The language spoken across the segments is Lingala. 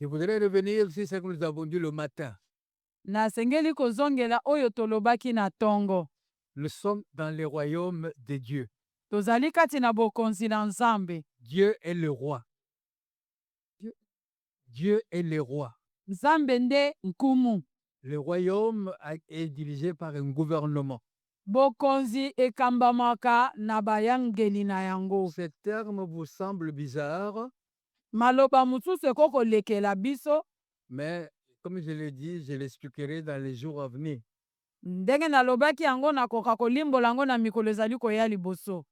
Je voudrais revenir sur ce que nous avons dit le matin. Nasengeli kozongela oyo tolobaki na ntongo. Nous sommes dans le royaume de Dieu. Tozali kati na bokonzi na Nzambe. Dieu est le roi. Dieu est le roi. Nzambe nde nkumu. Le royaume est dirigé par un gouvernement. Bokonzi ekambamaka na bayangeli na yango. Ce terme vous semble bizarre, Maloba mosusu ekokolekela biso, mais comme je l'ai dit, je l'expliquerai dans les jours à venir. ndenge nalobaki yango nakoka kolimbola yango na mikolo ezali koya liboso.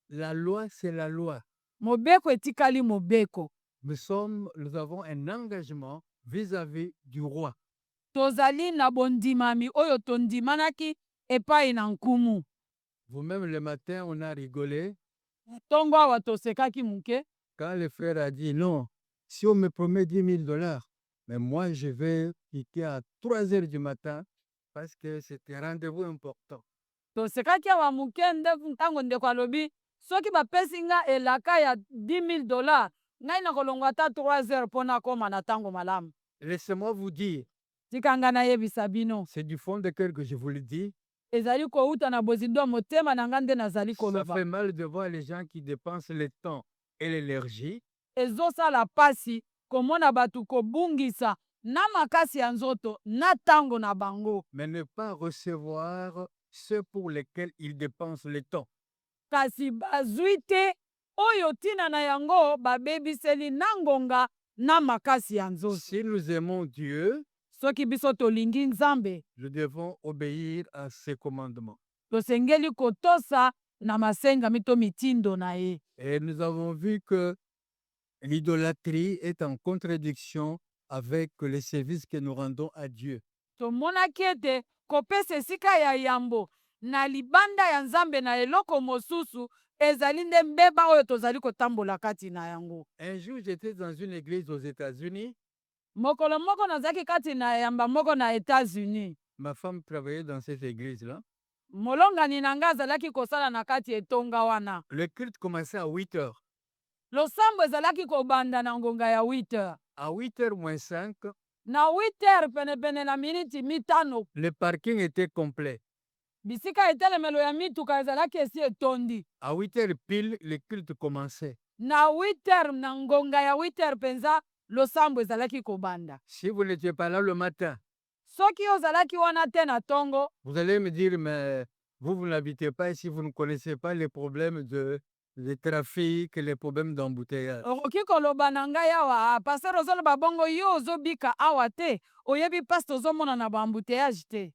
La loi, c'est la loi. Mobeko etikali mobeko. Nous avons un engagement vis-à-vis du roi. Tozali na bondimami oyo tondimanaki epai na nkumu. Vous-même, le matin, on a rigolé Ntongo awa tosekaki muke. quand le frère a dit non, si on me promet $10,000, mais moi, je vais quitter à 3 heures du matin parce que c'était un rendez-vous important. Tosekaki awa muke ntango ndeko alobi soki bapesi nga elaka ya $10,000 ngai nakolongwa ata 3 heures mpo nakoma na ntango malamu. Laissez-moi vous dire, Tika nga nayebisa bino. c'est du fond de cœur que je vous le dis. Ezali kouta na bozindo ya motema na nga nde nazali Ça koloba. fait mal de voir les gens qui dépensent le temps et l'énergie Ezosala pasi komona bato kobungisa na makasi ya nzoto na ntango na bango. mais ne pas recevoir ceux pour lesquels ils dépensent le temps. Kasi bazwi te oyo ntina na yango babebiseli na ngonga na makasi ya nzoto. Si nous aimons Dieu, Soki biso tolingi Nzambe, nous devons obéir à ses commandements. tosengeli kotosa na masengami to mitindo na ye. Et nous avons vu que l'idolâtrie est en contradiction avec les services que nous rendons à Dieu. Tomonaki ete kopesa esika ya yambo na libanda ya Nzambe na eloko mosusu ezali nde mbeba oyo tozali kotambola kati na yango. Un jour, j'étais dans une église aux États-Unis. Mokolo moko nazalaki kati na yamba moko na États-Unis. Ma femme travaillait dans cette église-là. Molongani na nga azalaki kosala na kati etonga wana. Le culte commençait à 8 heures. Losambo ezalaki kobanda na ngonga ya 8 heures. À 8 heures moins 5, Na 8 heures penepene na miniti mitano, le parking était complet. bisika etelemelo ya mituka ezalaki esi etondi. À 8 heures pile, le culte commençait. Na 8 heures na ngonga ya 8 heures penza losambo ezalaki kobanda. Si vous n'étiez pas là le matin, Soki ozalaki wana te na tongo, vous allez me dire, mais vous n'habitez pas ici, vous ne connaissez pas les problèmes de trafic, les problèmes d'embouteillage. okoki koloba na ngai awa paster ozoloba bongo yo ozobika awa te oyebi mpasi tozomona na baambuteyage te.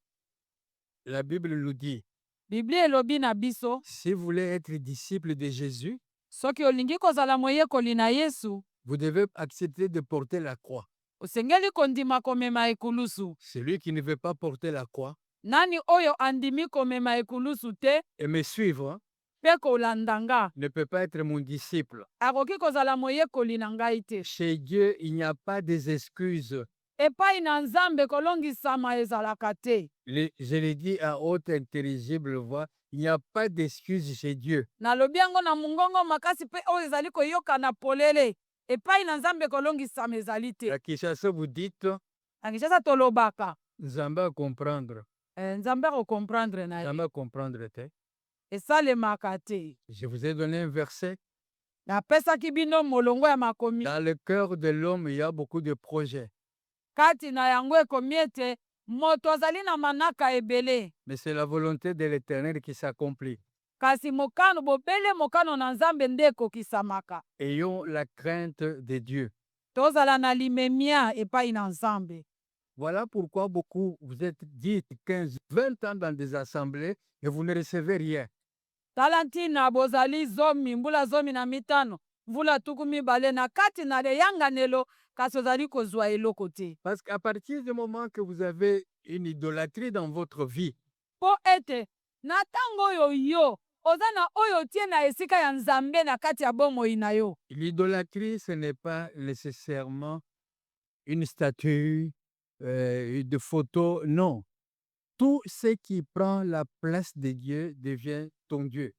La Bible nous dit, Biblia elobi na biso, si vous voulez être disciple de Jésus, soki olingi kozala moyekoli na Yesu, vous devez accepter de porter la croix. osengeli kondima komema ekulusu. Celui qui ne veut pas porter la croix Nani oyo andimi komema ekulusu te et me suivre mpe kolanda nga ne peut pas être mon disciple. akoki kozala moyekoli na ngai te. Chez Dieu, il n'y a pas des excuses. Epai na Nzambe kolongisama ezalaka te. Je l'ai dit à haute intelligible voix, il n'y a pas d'excuses chez Dieu. Nalobi yango na mongongo makasi mpe oyo ezali koyokana polele. Epai na Nzambe kolongisama ezali te. À Kinshasa, vous dites, Na Kinshasa tolobaka. Nzambe à comprendre. Nzambe akokomprendre na ye. Nzambe à comprendre te. Esalemaka te. Je vous ai donné un verset. Napesaki bino molongo ya makomi. Dans le cœur de l'homme, il y a beaucoup de projets. Kati na yango ekomi ete moto azali na manaka ebele. Mais c'est la volonté de l'Éternel qui s'accomplit. Kasi mokano bobele mokano na Nzambe nde ekokisamaka. Ayons la crainte de Dieu. Tozala na limemia epai na Nzambe. Voilà pourquoi beaucoup vous êtes 10, 15, 20 ans dans des assemblées et vous ne recevez rien. Talantina bozali zomi mbula zomi na mitano mvula tuku mibale na kati na leyanganelo kasi ozali kozwa eloko te. Parce qu'à partir du moment que vous avez une idolâtrie dans votre vie, Po ete na tango oyo yo oza na oyo tie na esika ya Nzambe na kati ya bomoi na yo. l'idolâtrie, ce n'est pas nécessairement une statue, de photo, non. Tout ce qui prend la place de Dieu devient ton Dieu.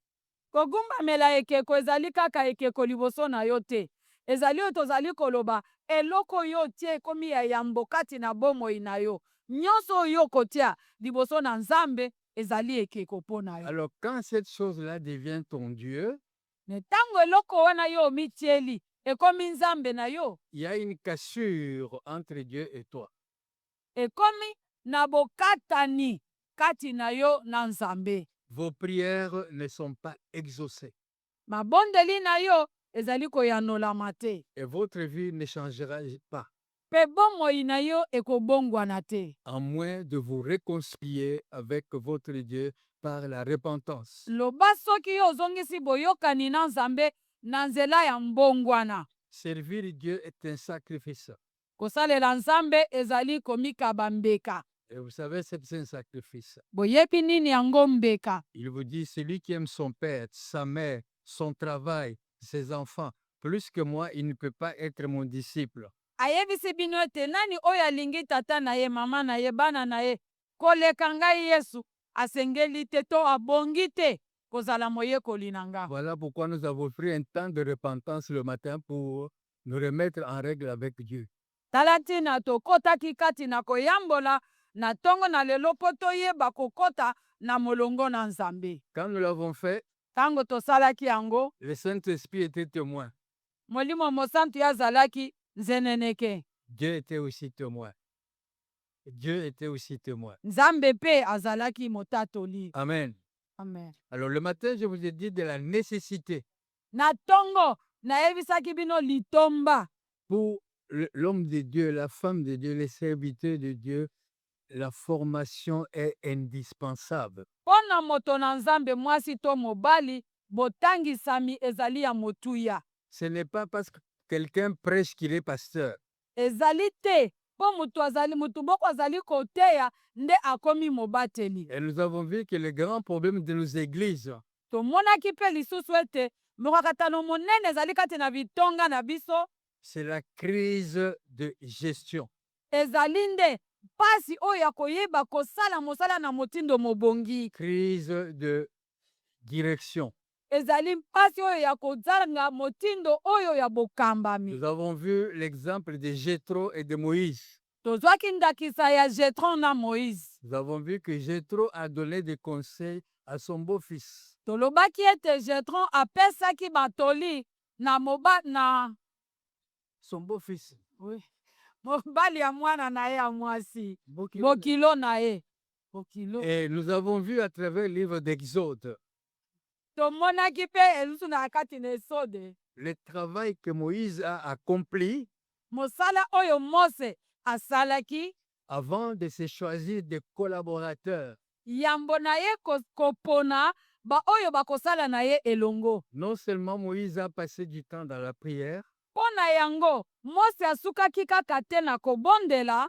Kogumbamela ekeko ezali kaka ekeko liboso na yo te. Ezali oyo tozali koloba eloko oyo otie ekomi ya yambo kati na bomoi na yo, nyonso oyo kotia liboso na Nzambe ezali ekeko mpo na yo. Alors, quand cette chose-là devient ton Dieu, Ne ntango eloko wana yo omitieli ekomi Nzambe na yo, il y a une cassure entre Dieu et toi. ekomi na bokatani kati na yo na Nzambe. Vos prières ne sont pas exaucées Mabondeli na yo ezali koyanolama te, et votre vie ne changera pas, mpe bomoi na yo ekobongwana te, à moins de vous réconcilier avec votre Dieu par la repentance. loba soki yo ozongisi boyokani na Nzambe na nzela ya mbongwana. Servir Dieu est un sacrifice. Kosalela Nzambe ezali komikaba mbeka. Et vous savez, c'est un sacrifice. Boyebi nini yango mbeka? Il vous dit, celui qui aime son père, sa mère, son travail, ses enfants, plus que moi, il ne peut pas être mon disciple. Ayebisi bino ete nani oyo alingi tata na ye, mama na ye, bana na ye, koleka ngai Yesu, asengeli te to abongi te kozala moyekoli na nga. Voilà pourquoi nous avons pris un temps de repentance le matin pour nous remettre en règle avec Dieu. Tala ntina tokotaki kati na koyambola na ntongo na lelo mpo toyeba kokota na molongo na Nzambe. Quand nous l'avons fait, Ntango tosalaki yango, le Saint-Esprit était témoin. Molimo Mosantu ye azalaki nzeneneke. Dieu était aussi témoin. Dieu était aussi témoin. Nzambe mpe azalaki motatoli. Amen. Amen. Alors le matin, je vous ai dit de la nécessité Na ntongo nayebisaki bino litomba pour l'homme de Dieu, la femme de Dieu, les serviteurs de Dieu. La formation est indispensable. mpo na moto na Nzambe mwasi to mobali, botangisami ezali ya motuya. Ce n'est pas parce que quelqu'un prêche qu'il est pasteur. Ezali te mpo mutu moko azali koteya nde akomi mobateli. Et nous avons vu que le grand problème de nos églises, Tomonaki mpe lisusu ete mokakatano monene ezali kati na bitonga na biso, c'est la crise de gestion. ezali nde mpasi oyo ya koyeba kosala mosala na motindo mobongi. Crise de direction. Ezali mpasi oyo ya kozanga motindo oyo ya bokambami. Nous avons vu l'exemple de Jéthro et de Moïse. Tozwaki ndakisa ya Jetron na Moïse. Nous avons vu que Jéthro a donné des conseils à son beau-fils. Tolobaki ete Jetron apesaki batoli na Son beau-fils. oui, mobali ya mwana na ye ya mwasi, Bokilo. bokilo na ye. Bokilo. Et nous avons vu à travers le livre d'Exode Tomonaki mpe elusu na kati na Esode, le travail que Moïse a accompli mosala oyo Mose asalaki, avant de se choisir des collaborateurs. yambo na ye kopona ba oyo bakosala na ye elongo. Non seulement Moïse a passé du temps dans la prière, Mpo na yango Mose asukaki kaka te na kobondela,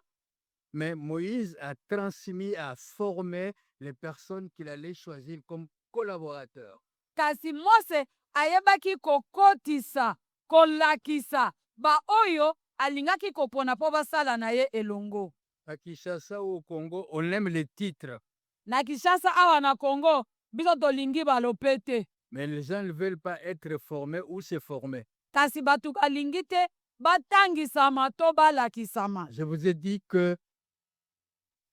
mais Moïse a transmis, a formé les personnes qu'il allait choisir comme collaborateurs. kasi Mose ayebaki kokotisa, kolakisa ba oyo alingaki kopona mpo basala na ye elongo. À Kinshasa ou au Congo, on aime les titres, Na Kinshasa awa na Congo biso tolingi balope te, mais les gens ne veulent pas être formés ou se former. kasi bato balingi te batangisama to balakisama. Je vous ai dit que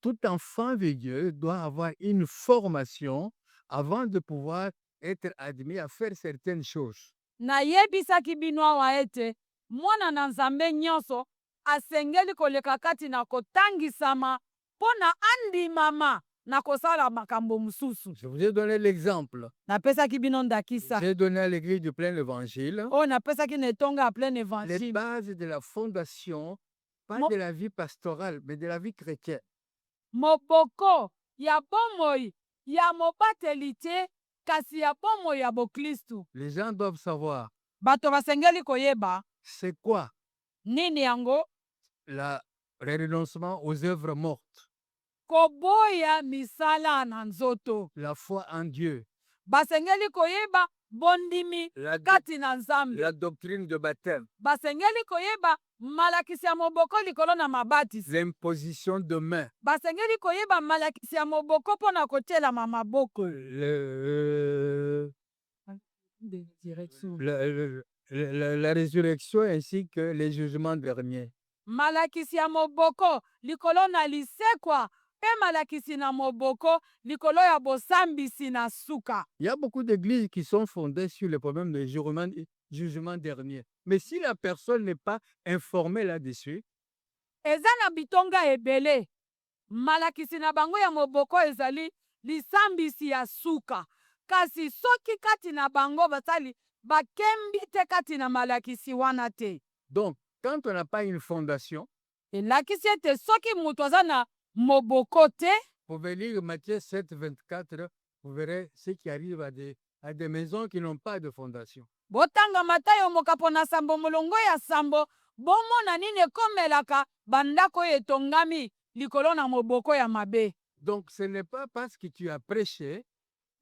tout enfant de Dieu doit avoir une formation avant de pouvoir être admis à faire certaines choses. Nayebisaki bino awa ete mwana na Nzambe nyonso asengeli koleka kati na kotangisama mpo na andimama na kosala makambo mosusu. Je vous ai donné l'exemple. Napesaki bino ndakisa J'ai donné à l'église du plein évangile oyo napesaki na etonga ya plein les évangile. bases de la fondation, pas Mo- de la vie pastorale, mais de la vie chrétienne. Moboko ya bomoi ya mobateli te, kasi ya bomoi ya boklistu. Les gens doivent savoir Bato basengeli koyeba c'est quoi nini yango, le renoncement aux œuvres mortes, koboya misala na nzoto. la foi en Dieu, Basengeli koyeba bondimi la, kati na Nzambe. la doctrine de baptême, Basengeli koyeba malakisi ya moboko likolo na mabatisi. l'imposition de main, Basengeli koyeba malakisi ya moboko mpo na kotielama maboko. le, la résurrection ainsi que les jugements derniers. malakisi ya moboko likolo na lisekwa mpe malakisi na moboko likolo ya bosambisi na suka. Il y a beaucoup d'églises qui sont fondées sur le problème des jugements derniers. Mais si la personne n'est pas informée là-dessus, Eza na bitonga ebele malakisi na bango ya moboko ezali lisambisi ya suka, kasi soki kati na bango basali bakembi te kati na malakisi wana te. donc quand on n'a pas une fondation, Elakisi ete soki moto aza na moboko te, vous pouvez lire Matthieu 7, 24, vous verrez ce qui arrive à des maisons qui n'ont pas de fondation. botanga Matayo mokapo na sambo molongo ya sambo bomona nini ekomelaka bandako oyo etongami likolo na moboko ya mabe. Donc ce n'est pas parce que tu as prêché,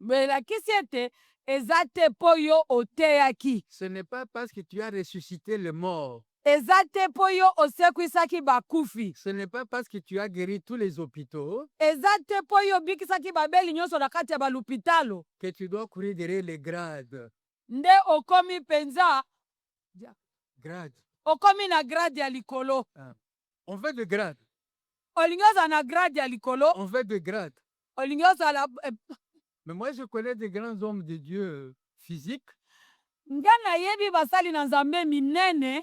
Elakisi ete eza te mpo yo oteyaki, ce n'est pas parce que tu as ressuscité les morts, eza te mpo yo osekwisaki bakufi, ce n'est pas parce que tu as guéri tous les hôpitaux eza te mpo yo obikisaki babeli nyonso na kati ya balupitalo que tu dois courir derrière les grades. nde okomi penza Grades. okomi na grade ya likolo. On veut de grades. Olingi ozala na grade ya likolo, On veut de grades. olingi ozala Mais moi, je connais des grands hommes de Dieu physiques. nga nayebi basali na nzambe minene.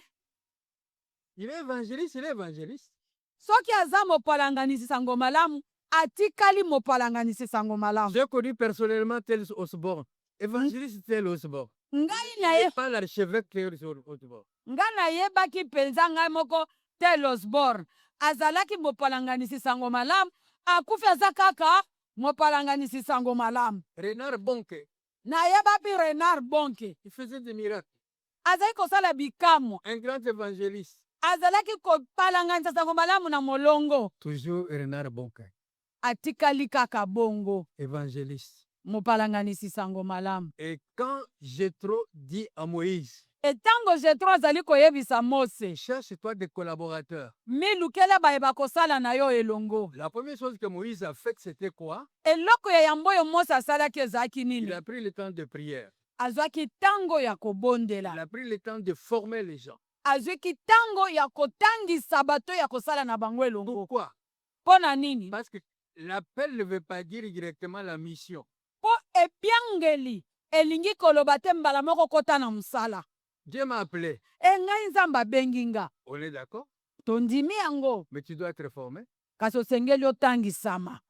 Il est évangéliste, il est évangéliste. Soki aza mopalanganisi sango malamu atikali mopalanganisi sango malamu. J'ai connu personnellement tel Osborne. Évangéliste tel Osborne. Ngai Pas l'archevêque tel Osborne. nga nayebaki mpenza ngai moko tel Osborne azalaki mopalanganisi sango malamu, akufi aza kaka mopalanganisi sango malamu. Renard Bonke, Nayebapi Renard Bonke il faisait des miracles. azalaki kosala bikamwa, Un grand évangéliste. azalaki kopalanganisa sango malamu na molongo. Toujours Renard Bonke. Atikali kaka bongo Évangéliste. mopalanganisi sango malamu. Et quand Jéthro dit à Moïse, Etango Jetro azali koyebisa Mose, cherche-toi des collaborateurs. milukela bayeba kosala na yo elongo. La première chose que Moïse a faite, c'était quoi? Eloko ya yambo oyo Mose asalaki ezalaki Il nini? a pris le temps de prière. Azwaki tango ya Il kobondela, a pris le temps de former les gens. azwaki tango ya kotangisa bato ya kosala na bango elongo. Pourquoi? Mpo na nini? Parce que l'appel ne veut pas dire directement la mission. Mpo epiangeli elingi koloba te mbala moko kota na mosala. Dieu m'a appelé. Ngai nzambe abengi nga, On est d'accord? tondimi yango, Mais tu dois être formé. kasi osengeli otangisama.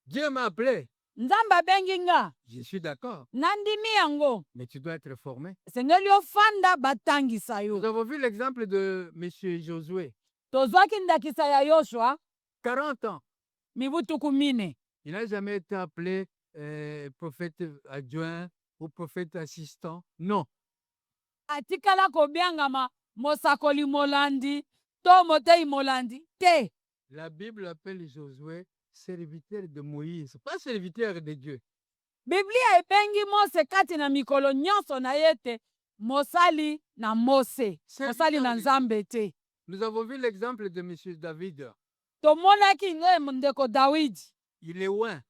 Dieu m'a appelé. Nzambe abengi nga, Je suis d'accord. nandimi yango, Mais tu dois être formé. esengeli ofanda batangisa yo. Nous avons vu l'exemple de M. Josué. Tozwaki ndakisa ya Yoshua 40 ans. mibutuku mine. Il n'a jamais été appelé prophète adjoint ou prophète assistant. Non. Atikala kobiangama mosakoli molandi to motei molandi te. La Bible appelle Josué serviteur de Moïse, pas serviteur de Dieu. Biblia ebengi Mose kati na mikolo nyonso na yete mosali na Mose, mosali na Nzambe te. Nous avons vu l'exemple de M. David. Tomonaki ndeko Dawidi Il est loin.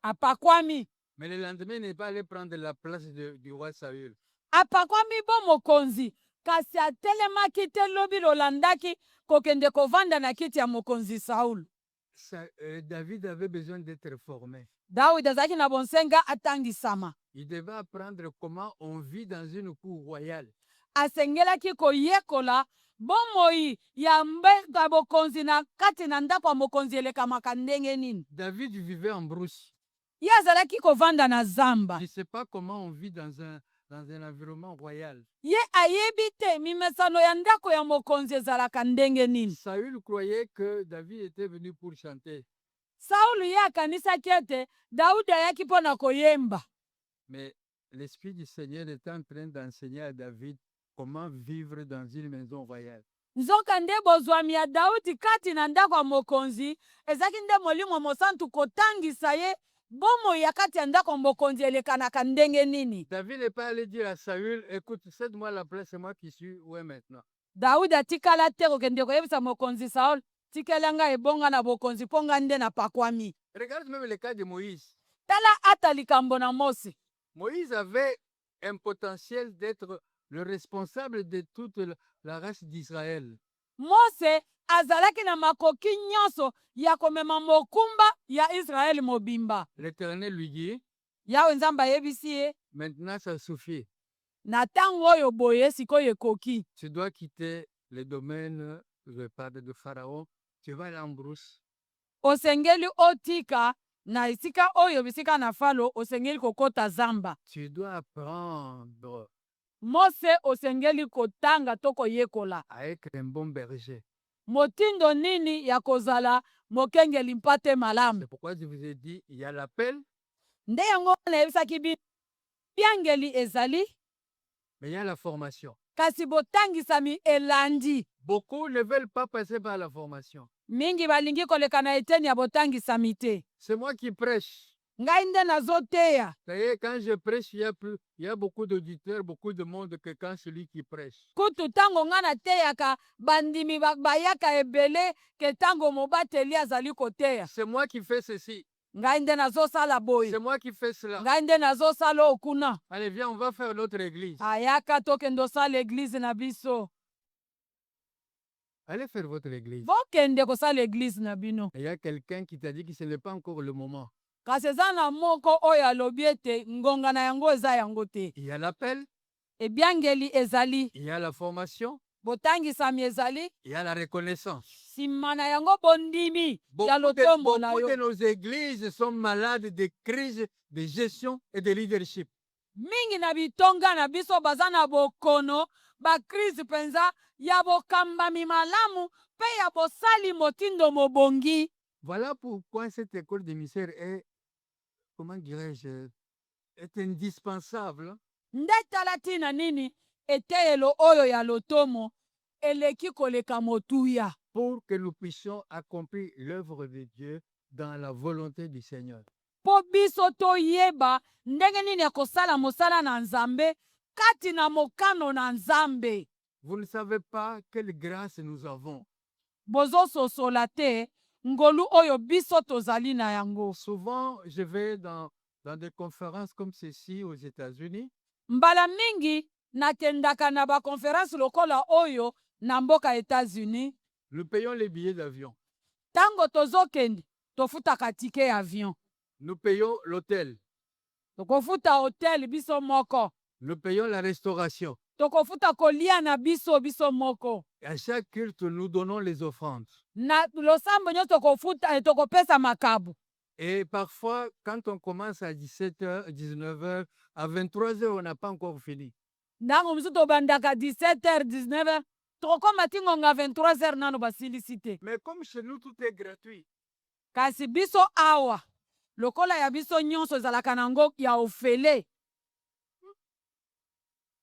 apakwami. Mais le lendemain, il n'est pas allé prendre la place du roi Saül. Apakwami bo mokonzi, kasi atelemaki te lobi lolandaki kokende kovanda na kiti ya mokonzi Saul. David avait besoin d'être formé. Dawidi azalaki na bonsenga atangisama. Il devait apprendre comment on vit dans une cour royale. Asengelaki koyekola bomoi ya mbenga bokonzi na kati na ndako ya mokonzi elekamaka ndenge nini. David vivait en brousse. Ye azalaki kovanda na zamba. Je ne sais pas comment on vit dans un environnement royal. Ye ayebi te mimesano ya ndako ya mokonzi ezalaka ndenge nini. Saül croyait que David était venu pour chanter. Saulu ye akanisaki ete Daudi ayaki mpo na koyemba. Mais l'Esprit du Seigneur est en train d'enseigner à David comment vivre dans une maison royale. Nzoka nde bozwami ya Daudi kati na ndako ya mokonzi ezalaki nde molimo mosantu kotangisa ye bomoi ya kati ya ndako ya mokonzi elekanaka ndenge nini. David n'est pas allé dire à Saül, écoute, cède-moi la place, c'est moi qui suis où est maintenant. Daudi atikala te kokende koyebisa mokonzi Saul, tikelanga ebonga na bokonzi mpo nga nde napakwami. Regarde même le cas de Moïse. Tala ata likambo na Mose. Moïse avait un potentiel d'être le responsable de toute la race d'Israël. Mose azalaki na makoki nyonso ya komema mokumba ya Israeli mobimba. L'Éternel lui dit, Yawe Nzambe ayebisi ye, maintenant ça suffit. na ntango oyo boye sikoyo ekoki. Tu dois quitter le domaine de Pharaon. Tu vas aller en brousse. Osengeli otika na esika oyo bisika na Falo, osengeli kokota zamba. Tu dois apprendre Mose osengeli kotanga to koyekola à être un bon berger. motindo nini ya kozala mokengeli mpate malamu. C'est pourquoi je vous ai dit, il y a l'appel, Nde yango nayebisaki biangeli ezali, mais il y a la formation. kasi botangisami elandi. Beaucoup ne veulent pas passer par la formation. Mingi balingi koleka na eteni ya botangisami te. C'est moi qui prêche. Ngai nde nazoteya. D'ailleurs, quand je prêche, il y a beaucoup d'auditeurs, beaucoup de monde que quand celui qui prêche. Kutu tango nga nateyaka bandimi bayaka ebele ke tango mobateli azali koteya. C'est moi qui fais ceci. Ngai nde nazosala boye. C'est moi qui fais cela. Ngai nde nazosala okuna. Allez, viens, on va faire notre église. Ayaka tokende osala eglize na biso. Allez faire votre église. Bokende kosala eglize na bino. Il y a quelqu'un qui t'a dit que ce n'est pas encore le moment. Kasi eza na moko oyo alobi ete ngonga na yango eza yango te. Il y a l'appel. Ebiangeli ezali. Il y a la formation. Botangisami ezali. Il y a la reconnaissance. Sima na yango bondimi ya lotombo na yo. Beaucoup de nos églises sont malades de crises de gestion et de leadership. Mingi na bitonga na biso baza na bokono ba crise penza ya bokambami malamu pe ya bosali motindo mobongi. Voilà pourquoi cette école de misère est, comment dirais-je, est indispensable. Nde tala tina nini eteyelo oyo ya lotomo eleki koleka motuya. Pour que nous puissions accomplir l'œuvre de Dieu dans la volonté du Seigneur. Po biso toyeba ndenge nini ya kosala mosala na Nzambe kati na mokano na Nzambe. Vous ne savez pas quelle grâce nous avons. Bozo sosola te ngolu oyo biso tozali na yango. Souvent, je vais dans des conférences comme ceci aux États-Unis. Mbala mingi nakendaka na ba conférence lokola oyo na mboka États-Unis. Nous payons les billets d'avion. Tango tozokende tofutaka tike avion. Nous payons l'hôtel. Tokofuta hotel biso moko. Nous payons la restauration. Tokofuta kolia na biso moko. Et à chaque culte, nous donnons les offrandes. Na losambo nyo tokofuta tokopesa makabu. Et parfois, quand on commence à 17h, 19h, à 23h, on n'a pas encore fini. Ndango misu tobandaka 17h, 19h, tokokoma tingonga 23h nano basilisite. Mais comme chez nous, tout est gratuit. Kasi biso awa, lokola ya biso nyonso ezalaka nango ya ofele.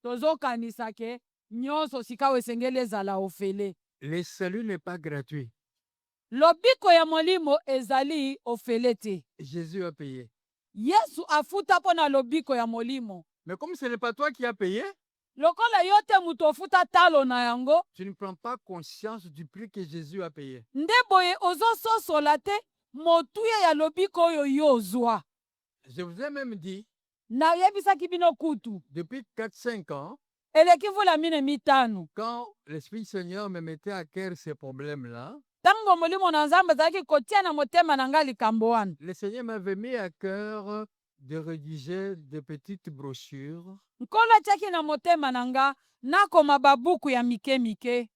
Tozokanisa ke nyonso sika esengeli ezala ofele. Le salut n'est pas gratuit. Lobiko ya molimo ezali ofele te. Jésus a payé. Yesu afuta pona lobiko ya molimo. Mais comme ce n'est pas toi qui as payé, lokola yote mutu ofuta talo na yango, tu ne prends pas conscience du prix que Jésus a payé. Nde boye ozososola te motuya ya lobiko oyo yo ozwa. Je vous ai même dit, na yebisaki bino kutu, depuis 4-5 ans, eleki vula mine mitano, quand l'Esprit Seigneur me mettait à cœur ces problèmes-là, tango molimo na Nzambe azalaki kotia na motema na ngai likambo wana, le Seigneur m'avait mis à cœur de rédiger des petites brochures nkolo atiaki na motema na nga nakoma babuku ya mike mike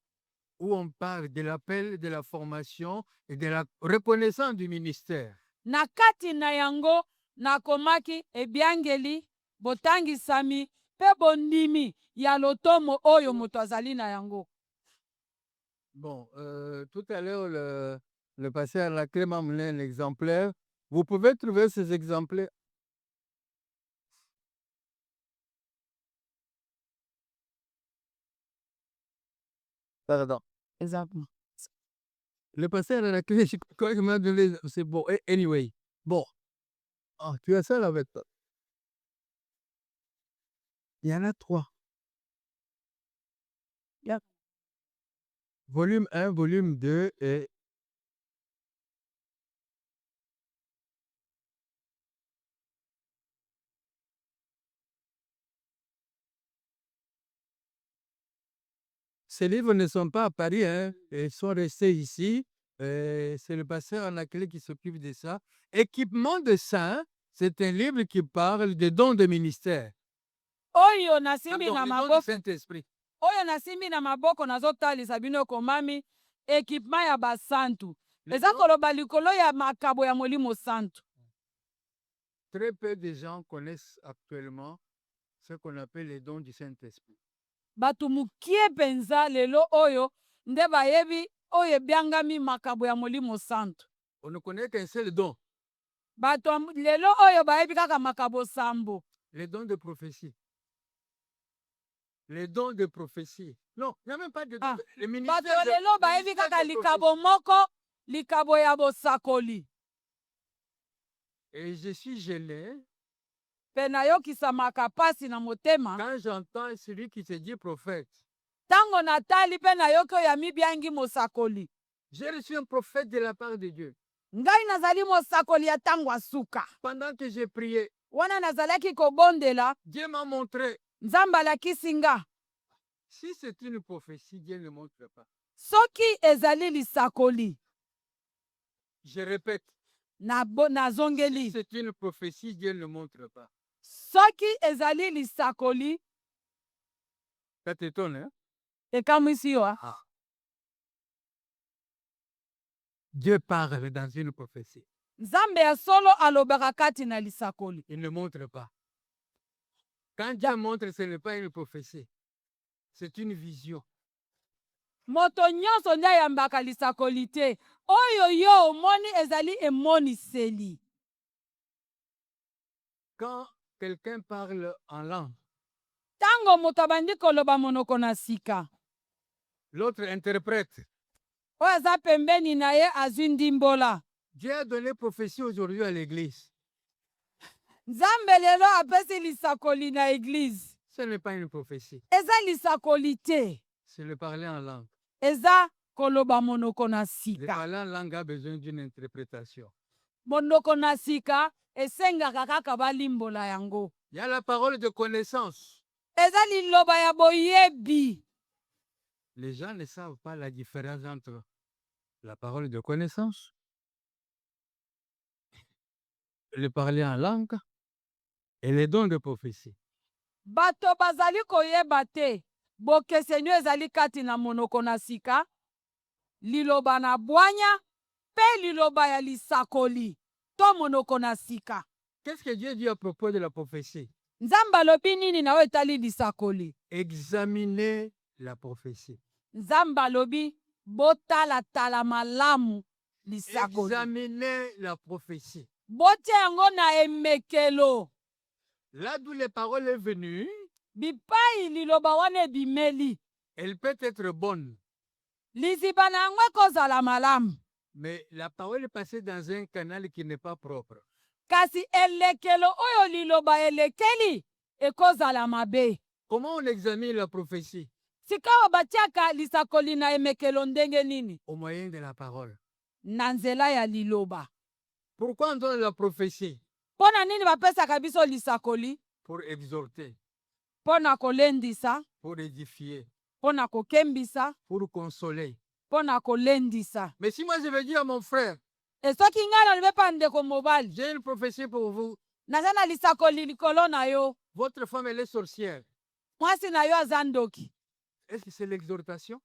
où on parle de l'appel, de la formation et de la reconnaissance du ministère. Na kati na yango nakomaki ebiangeli, botangisami pe bondimi ya lotomo oyo moto azali na yango. Bon, tout à l'heure, le pasteur Laclé m'a amené un exemplaire. Vous pouvez trouver ces exemplaires. Pardon. Exactement. Le pasteur Laclé, je crois qu'il m'a donné. C'est bon. Anyway. Bon. Ah, tu as ça là avec toi. Il y en a 3. Yeah. Volume 1, volume 2 et Ces livres ne sont pas à Paris, hein, ils sont restés ici. C'est le pasteur Anaclé qui s'occupe de ça. Équipement de saints, c'est un livre qui parle des dons de ministère. oyo nasimbi Pardon, na les dons du maboko Saint-Esprit. oyo nasimbi na maboko nazotalisa bino ekomami ekipema ya basantu Les eza dons- koloba likolo ya makabo ya molimo santu. Très peu de gens connaissent actuellement ce qu'on appelle les dons du Saint-Esprit. bato mokie mpenza lelo oyo nde bayebi oyo ebyangami makabo ya molimo santu. On ne connaît qu'un seul don, bato lelo oyo bayebi kaka makabo sambo, les dons de prophétie. Les dons de prophétie. Non, il n'y a même pas de dons. Ah, Le bato ministère de, lelo bayebi ministère kaka de likabo prophétie. moko, likabo ya bosakoli. Et je suis gêné mpe nayokisamaka pasi na motema quand j'entends celui qui se dit prophète. ntango natali mpe nayoki oyo amibyangi mosakoli. J'ai reçu un prophète de la part de Dieu. ngai nazali mosakoli ya ntango asuka. Pendant que j'ai prié, wana nazalaki kobondela, Dieu m'a montré. nzambe alakisi nga Si c'est une prophétie, Dieu ne montre pas. soki ezali lisakoli. Je répète, si nazongeli c'est une prophétie, Dieu ne montre pas. soki ezali lisakoli. Ça t'étonne, hein? ekamwisi yo Dieu parle dans une prophétie. nzambe ya solo alobaka kati na lisakoli. Il ne montre pas. Quand Dieu montre, ce n'est pas une prophétie. C'est une vision. moto nyonso nde ayambaka lisakoli te, oyo yo omoni ezali emoniseli. Quand quelqu'un parle en langue, ntango moto abandi koloba monoko na sika, l'autre interprète. oyo aza pembeni na ye azwi ndimbola. Dieu a donné prophétie aujourd'hui à l'église. nzambe lelo apesi lisakoli na eglize. Ce n'est pas une prophétie. eza lisakoli te, C'est le parler en langue. eza koloba monoko na Le sika. parler en langue a besoin d'une interprétation. monoko na sika esengaka kaka balimbola yango. Il y a la parole de connaissance. eza liloba ya boyebi. Les gens ne savent pas la différence entre la parole de connaissance, le parler en langue et les dons de prophétie. bato bazali koyeba te bokeseni ezali kati na monoko na sika, liloba na bwanya mpe liloba ya lisakoli to monoko na sika. Qu'est-ce que Dieu dit à propos de la prophétie? nzambe alobi nini na oyo etali lisakoli? Examinez la prophétie. nzambe alobi botalatala malamu lisakoli. Examinez la prophétie. botia yango na emekelo. Là d'où les paroles est venues, bipai liloba wana ebimeli, elle peut être bonne, liziba na yango ekozala malamu, mais la parole est passée dans un canal qui n'est pas propre. kasi elekelo oyo liloba elekeli ekozala mabe. Comment on examine la prophétie? sikawa batiaka lisakoli na emekelo ndenge nini? Au moyen de la parole. na nzela ya liloba. Pourquoi on donne la prophétie? mpo na nini bapesaka biso lisakoli? Pour exhorter, mpo na kolendisa, pour édifier, mpo na kokembisa, pour consoler. mpo na kolendisa. Mais si moi je vais dire à mon frère, e soki ngai nalobi mpa ndeko mobali, j'ai une prophétie pour vous, naza na lisakoli likolo na yo, votre femme elle est sorcière, mwasi na yo aza ndoki, est-ce que c'est l'exhortation?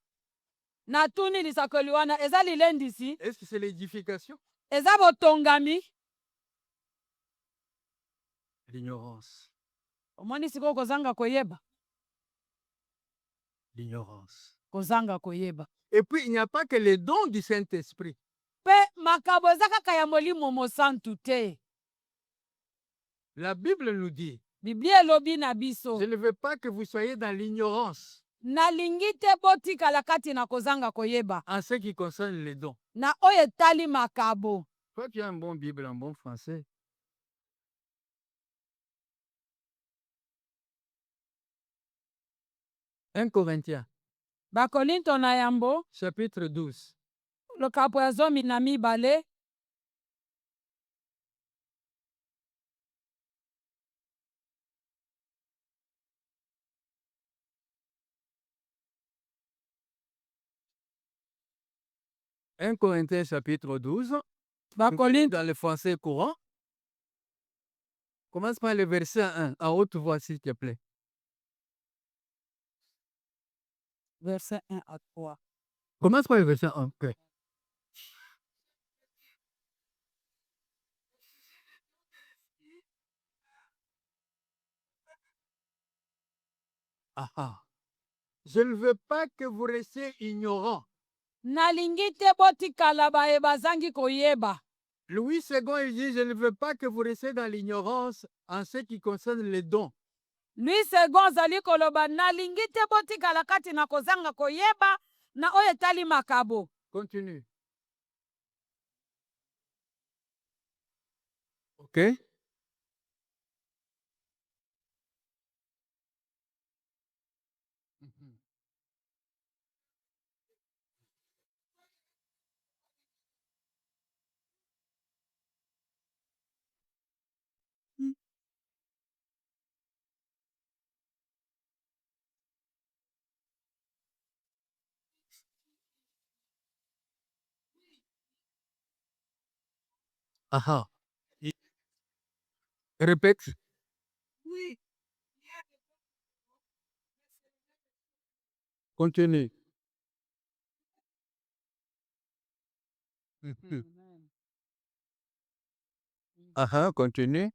natuni lisakoli wana eza lilendisi? Est-ce que c'est l'édification? eza botongami? L'ignorance. omoni sikoyo kozanga koyeba? L'ignorance. kozanga koyeba. Et puis il n'y a pas que les dons du Saint-Esprit. mpe makabo eza kaka ya molimo mosantu te. La Bible nous dit, biblia elobi na biso, je ne veux pas que vous soyez dans l'ignorance nalingi te botikala kati na kozanga koyeba en ce qui concerne les dons. na oyo etali makabo. Toi, tu as un bon Bible, un bon français. Un Corinthiens, bakorinto na yambo chapitre 12. lokapo ya 12 1 Corinthiens chapitre 12, Bakorinto dans le français courant. Commence par le verset 1, à haute voix, s'il te plaît. verset 1 à 3. Commence par le verset 1. ok. Ah, ah. Je ne veux pas que vous restiez ignorants. Nalingi te botikala baye bazangi koyeba. Louis II, il dit, je ne veux pas que vous restiez dans l'ignorance en ce qui concerne les dons. Louis II azali koloba nalingi te botikala kati na kozanga koyeba na oyo etali makabo. Continue. OK? Mhm. Ah, ah. Répète. Oui. Continue. Mhm. Ah, ah, continue.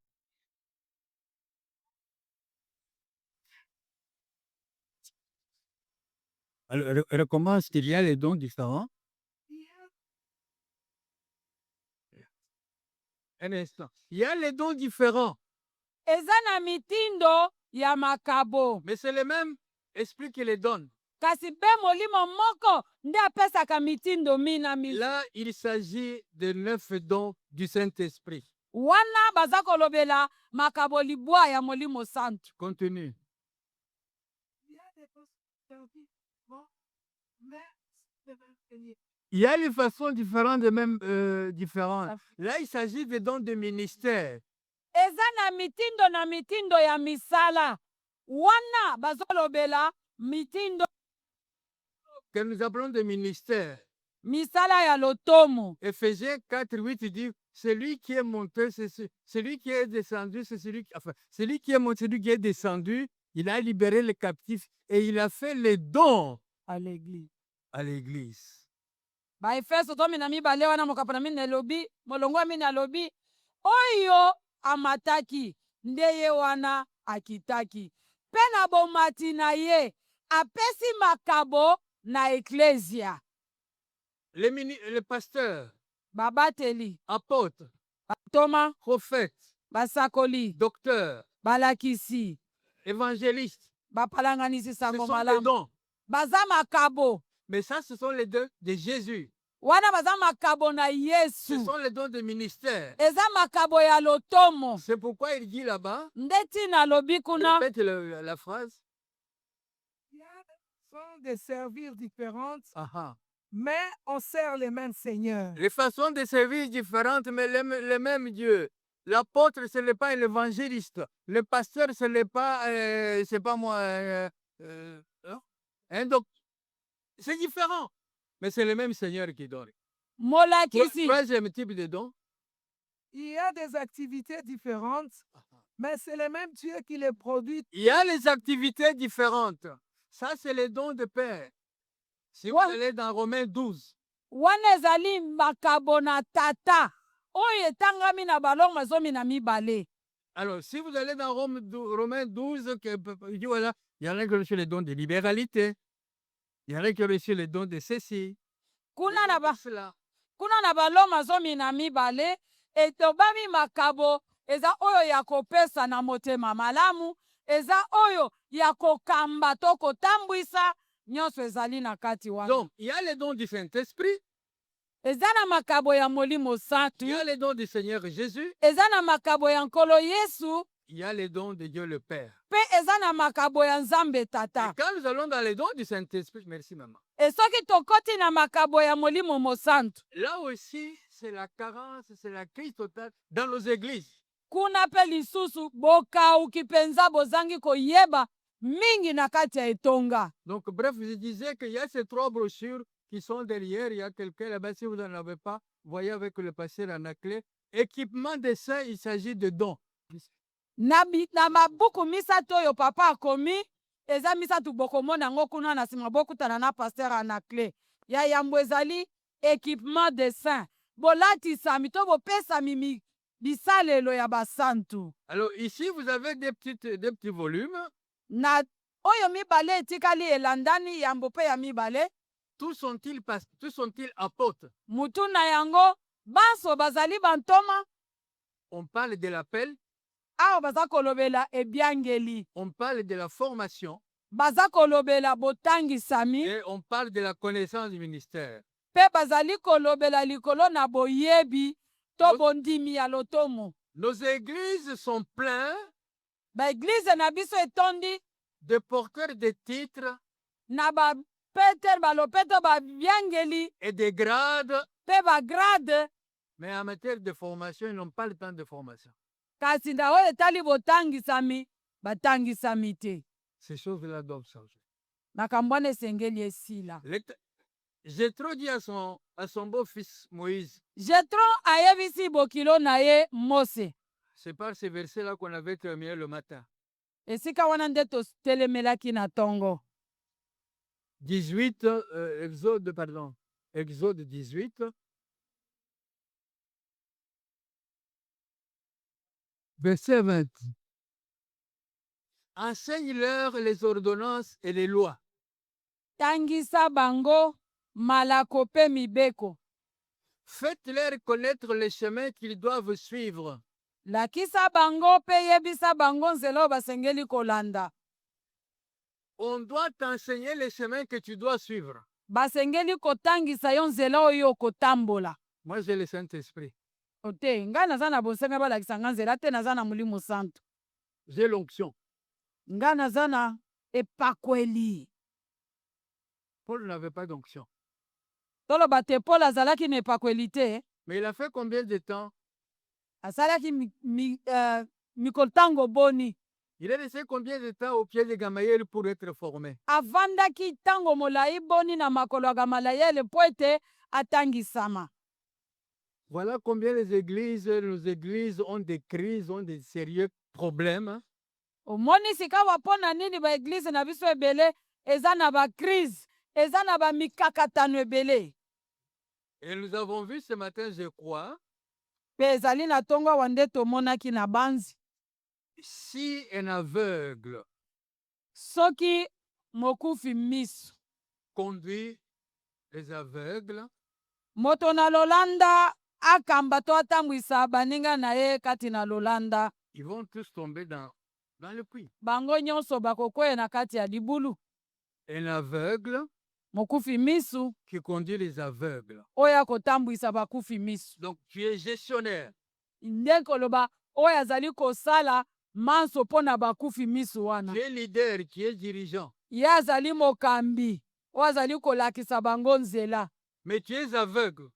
Alors, recommence, il y a les dons différents. Un instant. Il y a les dons différents, Eza na mitindo ya makabo. mais c'est le même esprit qui les donne. Kasi be molimo moko nde apesaka mitindo mina miso. Là, il s'agit de 9 dons du Saint-Esprit. Wana baza kolobela makabo libwa ya molimo santu. Continue. Il y a des façons différentes, de même différentes. Là, il s'agit des dons de ministère. Eza na mitindo ya misala. Wana bazolobela mitindo Que nous appelons de ministère. misala ya lotomo. Éphésiens 4, 8 dit, celui qui est monté, c'est celui qui est descendu, c'est celui qui, enfin, celui qui est monté, celui qui est descendu, il a libéré les captifs et il a fait les dons À l'église. à l'église. Baefeso 12 wana mokapo na mini elobi molongo ya mini alobi oyo amataki nde ye wana akitaki mpe na bomati na ye apesi makabo na eklesia. Les pasteurs, Babateli, apôtres, batoma, prophètes, basakoli, docteurs, balakisi, évangélistes, bapalanganisi ce sango sont les malamu, dons. baza makabo. Mais ça, ce sont les dons de Jésus. Wana baza makabo na Ce Yesu. sont les dons de ministère. Eza makabo ya lotomo. C'est pourquoi il dit là-bas, Ndeti na lobi kuna. répète la phrase. Il y a des façons de servir différentes, Aha. mais on sert le même Seigneur. Les façons de servir différentes, mais le même Dieu. L'apôtre, ce n'est pas un évangéliste. Le pasteur, ce n'est pas, c'est pas moi, hein, donc, c'est différent. Mais c'est le même Seigneur qui donne. Molakisi. Troisième type de don. Il y a des activités différentes, mais c'est le même Dieu qui les produit. Il y a les activités différentes. Ça, c'est les dons de Père. Si vous allez dans Romains 12, Wana ezali makabo na tata. Oyo etangami na balongo mazomi na mibale. alors, si vous allez dans Romains 12, il dit voilà, il y en a qui ont reçu les dons de libéralité, il y en a qui ont reçu les dons de ceci. Kuna na ba Cela. kuna na balongo mazomi na mibale etobami makabo eza oyo ya kopesa na motema malamu eza oyo ya kokamba to kotambwisa nyonso ezali na kati wana. Donc, il y a les dons du Saint-Esprit, Eza na makabo ya molimo santu. il y a les dons du Seigneur Jésus, Eza na makabo ya nkolo Yesu. il y a les dons de Dieu le Père. Pe eza na makabo ya Nzambe tata. Et quand nous allons dans les dons du Saint-Esprit, merci maman, E soki tokoti na makabo ya molimo mosantu. là aussi, c'est la carence, c'est la crise totale dans nos églises. Kuna pe lisusu bokauki penza bozangi koyeba mingi na kati ya etonga. Donc, bref, je disais qu'il y a ces 3 brochures qui sont derrière, il y a quelqu'un là-bas. Si vous n'en avez pas, voyez avec le pasteur Anaclet. Équipement de saints, il s'agit de dons. Na mabuku misato oyo papa akomi eza misato bokomona yango kuna na nsima bokutana na paster Anaclet. Ya yambo ezali équipement de saint. Bolatisami to bopesami bisalelo ya basantu. Alors ici, vous avez des petits volumes. Na oyo mibale etikali elandani yambo pe ya mibale. Tous sont-ils apôtres? Mutu na yango banso bazali bantoma. On parle de l'appel. Awa baza kolobela ebiangeli. On parle de la formation. Baza kolobela botangisami. Et on parle de la connaissance du ministère. Pe bazali kolobela likolo na boyebi to bondimi ya lotomo. Nos églises sont pleines Ba église na biso etondi de porteurs de titres na ba Peter balopeto ba biangeli et de grades. Pe ba grade. Mais en matière de formation, ils n'ont pas le temps de formation. Kasi na oyo etali botangisami batangisami te. Ces choses-là doivent changer. Makambo wana esengeli esila. Jétro dit à son beau-fils Moïse. Jétro ayebisi bokilo na ye Mose. C'est par ces versets-là qu'on avait terminé le matin. Esika wana nde totelemelaki na tongo. 18, Exode 18. Verset 20. Enseigne-leur les ordonnances et les lois. Tangisa bango malako pe mibeko. Faites-leur connaître les chemins qu'ils doivent suivre. Lakisa bango pe yebisa bango nzela basengeli kolanda. On doit t'enseigner les chemins que tu dois suivre. Basengeli kotangisa yo nzela oyo kotambola. Moi, j'ai le Saint-Esprit. Ote, nga naza na bonsenga balakisa nga nzela te naza na Molimo Santo. J'ai l'onction. Nga naza na epakweli. Paul n'avait pas d'onction. Toloba te Paul azalaki na epakweli te. Mais il a fait combien de temps? Asalaki mikotango boni. Il est resté combien de temps au pied de Gamaliel pour être formé? Avandaki tango molai boni na makolo ya Gamaliel po ete atangisama. Voilà combien nos églises ont des crises, ont des sérieux problèmes. Omoni sika wapona nini ba église na biso ebele eza na ba crise, eza na ba mikakatano ebele. Et nous avons vu ce matin, je crois, Pe ezali na tongo wande tomonaki na banzi. Si un aveugle Soki mokufi miso conduit les aveugles, moto na lolanda akamba to atambwisa baninga na ye kati na lolanda, ils vont tous tomber dans le puits. bango nyonso bakokwea na kati ya libulu. Un aveugle Mokufi misu qui conduit les aveugles. oyo akotambwisa bakufi misu. Donc tu es gestionnaire. Nde koloba oyo azali kosala manso mpo na bakufi misu wana. Tu es leader, tu es dirigeant. Ye azali mokambi oyo azali kolakisa bango nzela. Mais tu es aveugle.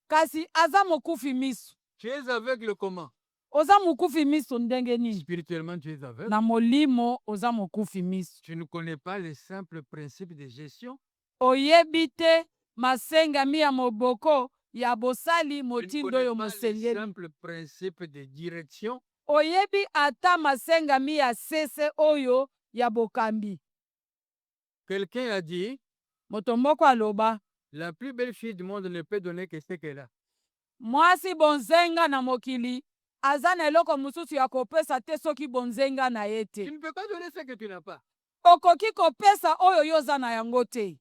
Kasi aza mokufi misu. Tu es aveugle comment? Oza mokufi misu ndenge nini? Spirituellement, tu es aveugle. Na molimo oza mokufi misu. Tu ne connais pas les simples principes de gestion. Oyebi te masengami ya moboko ya bosali Tu ne motindo connais oyo pas les mosengeli. simples principes de direction. Oyebi ata masengami ya sese oyo ya bokambi. Quelqu'un a dit, Moto moko aloba, la plus belle fille du monde ne peut donner que ce qu'elle a. mwasi bonzenga na mokili aza na eloko mosusu ya kopesa te soki bonzenga na ye Tu te. ne peux pas donner ce que tu n'as pas. Okoki kopesa oyo yo oza na yango te.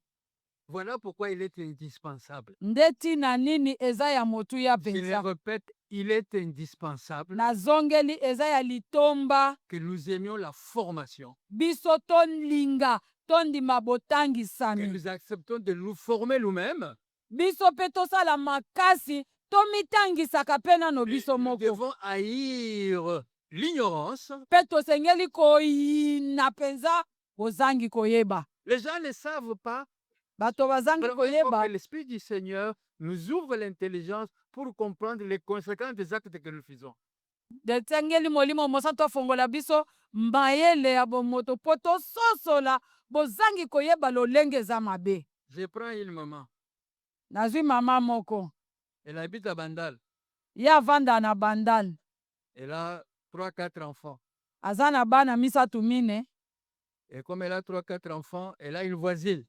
Voilà pourquoi il est indispensable. Nde tina nini eza ya motu ya Je le penza. répète, il est indispensable Nazongeli eza ya litomba que nous aimions la formation, biso tolinga tondima que botangisami. nous acceptons de nous former nous-mêmes. Biso pe tosala makasi tomitangisaka mpe nano Et biso nous moko. devons haïr l'ignorance. Mpe tosengeli koyina penza bozangi koyeba. Les gens ne savent pas. Bato bazangi Vraiment, il faut koyeba. que l'Esprit du Seigneur nous ouvre l'intelligence pour comprendre les conséquences des actes que nous faisons. Detengeli molimo mosantu afongola biso mayele ya bomoto po tososola bozangi koyeba lolenge eza mabe. Je prends un moment. nazwi mama moko Elle habite à Bandal. ye avanda na Bandal. Elle a 3-4 enfants. Aza na bana misatu mine. Et comme elle a 3-4 enfants, elle a une voisine.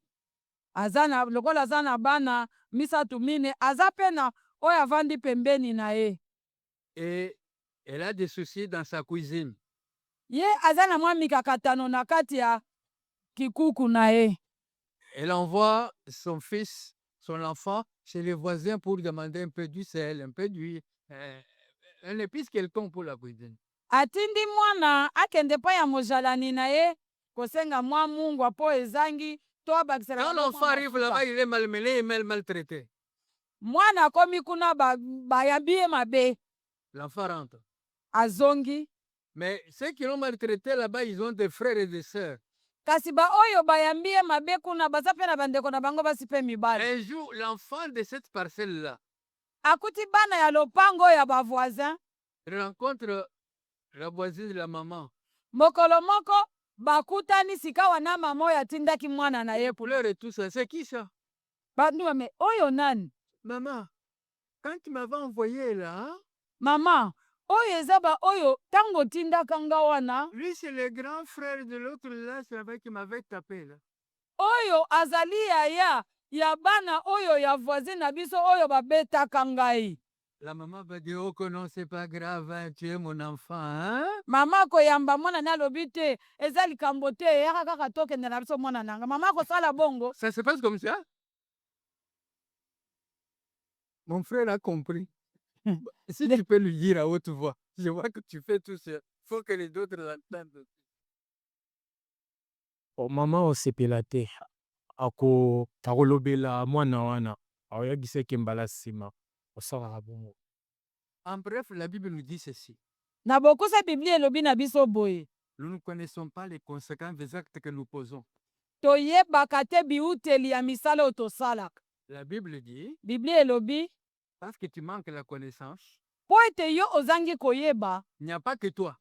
Lokola aza na bana misatu mine, aza pe na oyo avandi pembeni na ye. Et elle a des soucis dans sa cuisine. Ye aza na mwa mikakatano na kati ya kikuku na ye. Elle envoie son fils, son enfant, chez les voisins pour demander un peu du sel, un peu d'huile, un épice quelconque pour la cuisine. Atindi mwana akende pa ya mojalani na ye kosenga mwa mungwa po ezangi to abakisela. Quand l'enfant arrive là-bas, il est malmené et maltraité. Mwana akomi kuna bayambi ye mabe. L'enfant rentre. Azongi. Mais ceux qui l'ont maltraité là-bas, ils ont des frères et des sœurs. Kasi ba oyo bayambi ye mabe kuna baza pe na bandeko na bango basi pe mibali. Un jour, l'enfant de cette parcelle-là Akuti bana ya lopango ya bavoisin rencontre la voisine de la maman. mokolo moko bakutani sika wana mama oyo atindaki mwana na ye. Couleur et tout ça, c'est qui ça? Bandu me oyo nani? Maman, quand tu m'avais envoyé là, hein? Mama, oyo eza ba oyo tango tindaka nga wana. Lui, c'est le grand frère de l'autre là, c'est avec qui m'avait tapé là. Oyo azali yaya ya bana oyo ya voisin na biso oyo babetaka ngai. La maman va dire, oh que non, c'est pas grave, hein, tu es mon enfant, hein? Mama koyamba mwana na lobi te, eza likambo te, yaka kaka tokende na biso mwana nanga. Mama kosala bongo. Ça se passe comme ça? Mon frère a compris. Si tu peux lui dire à haute voix, je vois que tu fais tout ça. Il faut que les autres l'entendent. Mama osepela te akolobela mwana wana aoyagisaki mbala nsima osalaka bongo. En bref, la Bible nous dit ceci. Na bokusa Biblia elobi na biso boye. Nous ne connaissons pas les conséquences des actes que nous posons. Toyebaka te biuteli ya misala oyo tosalaka. La Bible dit, Biblia elobi, parce que tu manques la connaissance, po ete yo ozangi koyeba, il n'y a pas que toi,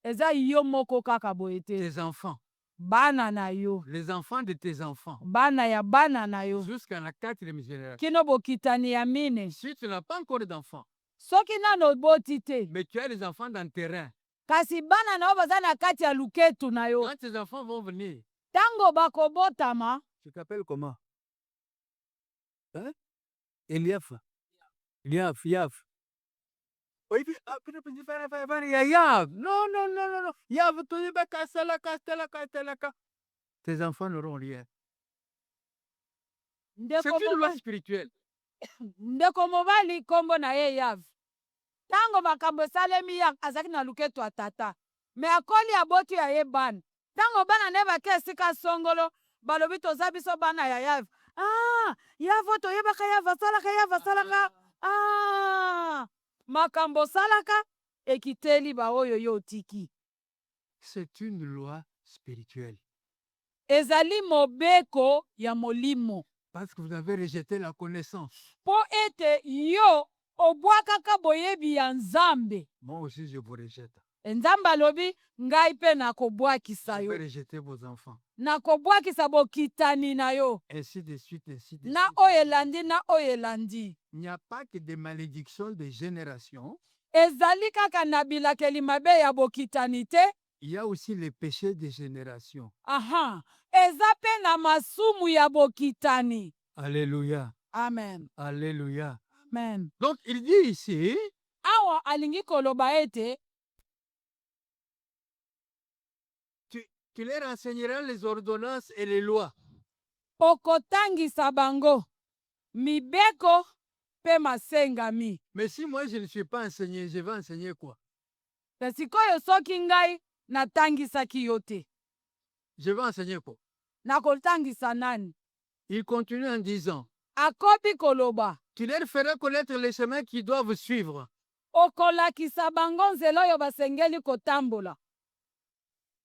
eza yo moko kaka boye te. tes enfants, Bana na yo, les enfants de tes enfants, bana ya bana na yo, jusqu'à la 4e génération. kino bokitani ya mine. Si tu n'as pas encore d'enfants, Soki nano boti te, mais tu as des enfants dans le terrain, kasi bana na yo baza na kati ya luketu na yo. quand tes enfants vont venir, Tango bakobotama, tu t'appelles comment? Hein? Eliaf. Yaf. Oui, Yav. Non. Yav, tes enfants n'auront rien. C'est une loi spirituelle. ndeko mobali kombo na ye Yav. Tango makambo esalemi ya azaki na luketu ya tata. Me akoli aboti ya ye bana. Tango bana ne bake esika songolo, balobi toza biso bana ya Yav. Ah, Yavo toyebaka Yav asalaka. Ah, makambo salaka ekiteli ba oyo yo tiki. C'est une loi spirituelle. Ezali mobeko ya molimo. Parce que vous avez rejeté la connaissance. Po ete yo obwakaka boyebi ya Nzambe. Moi aussi, je vous rejette. Nzambe alobi ngai pe nakobwakisa Vous yo. avez rejeté vos enfants. Nakobwakisa bokitani na yo. Ainsi de suite, ainsi de Na suite. oyelandi na oyelandi. Il n'y a pas que des malédictions de génération. Ezali kaka na bilakeli mabe ya bokitani te. Il y a aussi les péchés des générations. Aha. Eza pe na masumu ya bokitani. Alléluia. Amen. Alléluia. Amen. Donc, il dit ici, Awa alingi koloba ete tu leur enseigneras les ordonnances et les lois. okotangisa bango mibeko pe masengami. Mais si moi je ne suis pas enseigné, je vais enseigner quoi? Sikoyo soki ngai natangisaki yo te, Je vais enseigner quoi? nakotangisa nani? Il continue en disant, Akobi koloba, tu leur feras connaître les chemins qu'ils doivent suivre. okolakisa bango nzela oyo basengeli kotambola.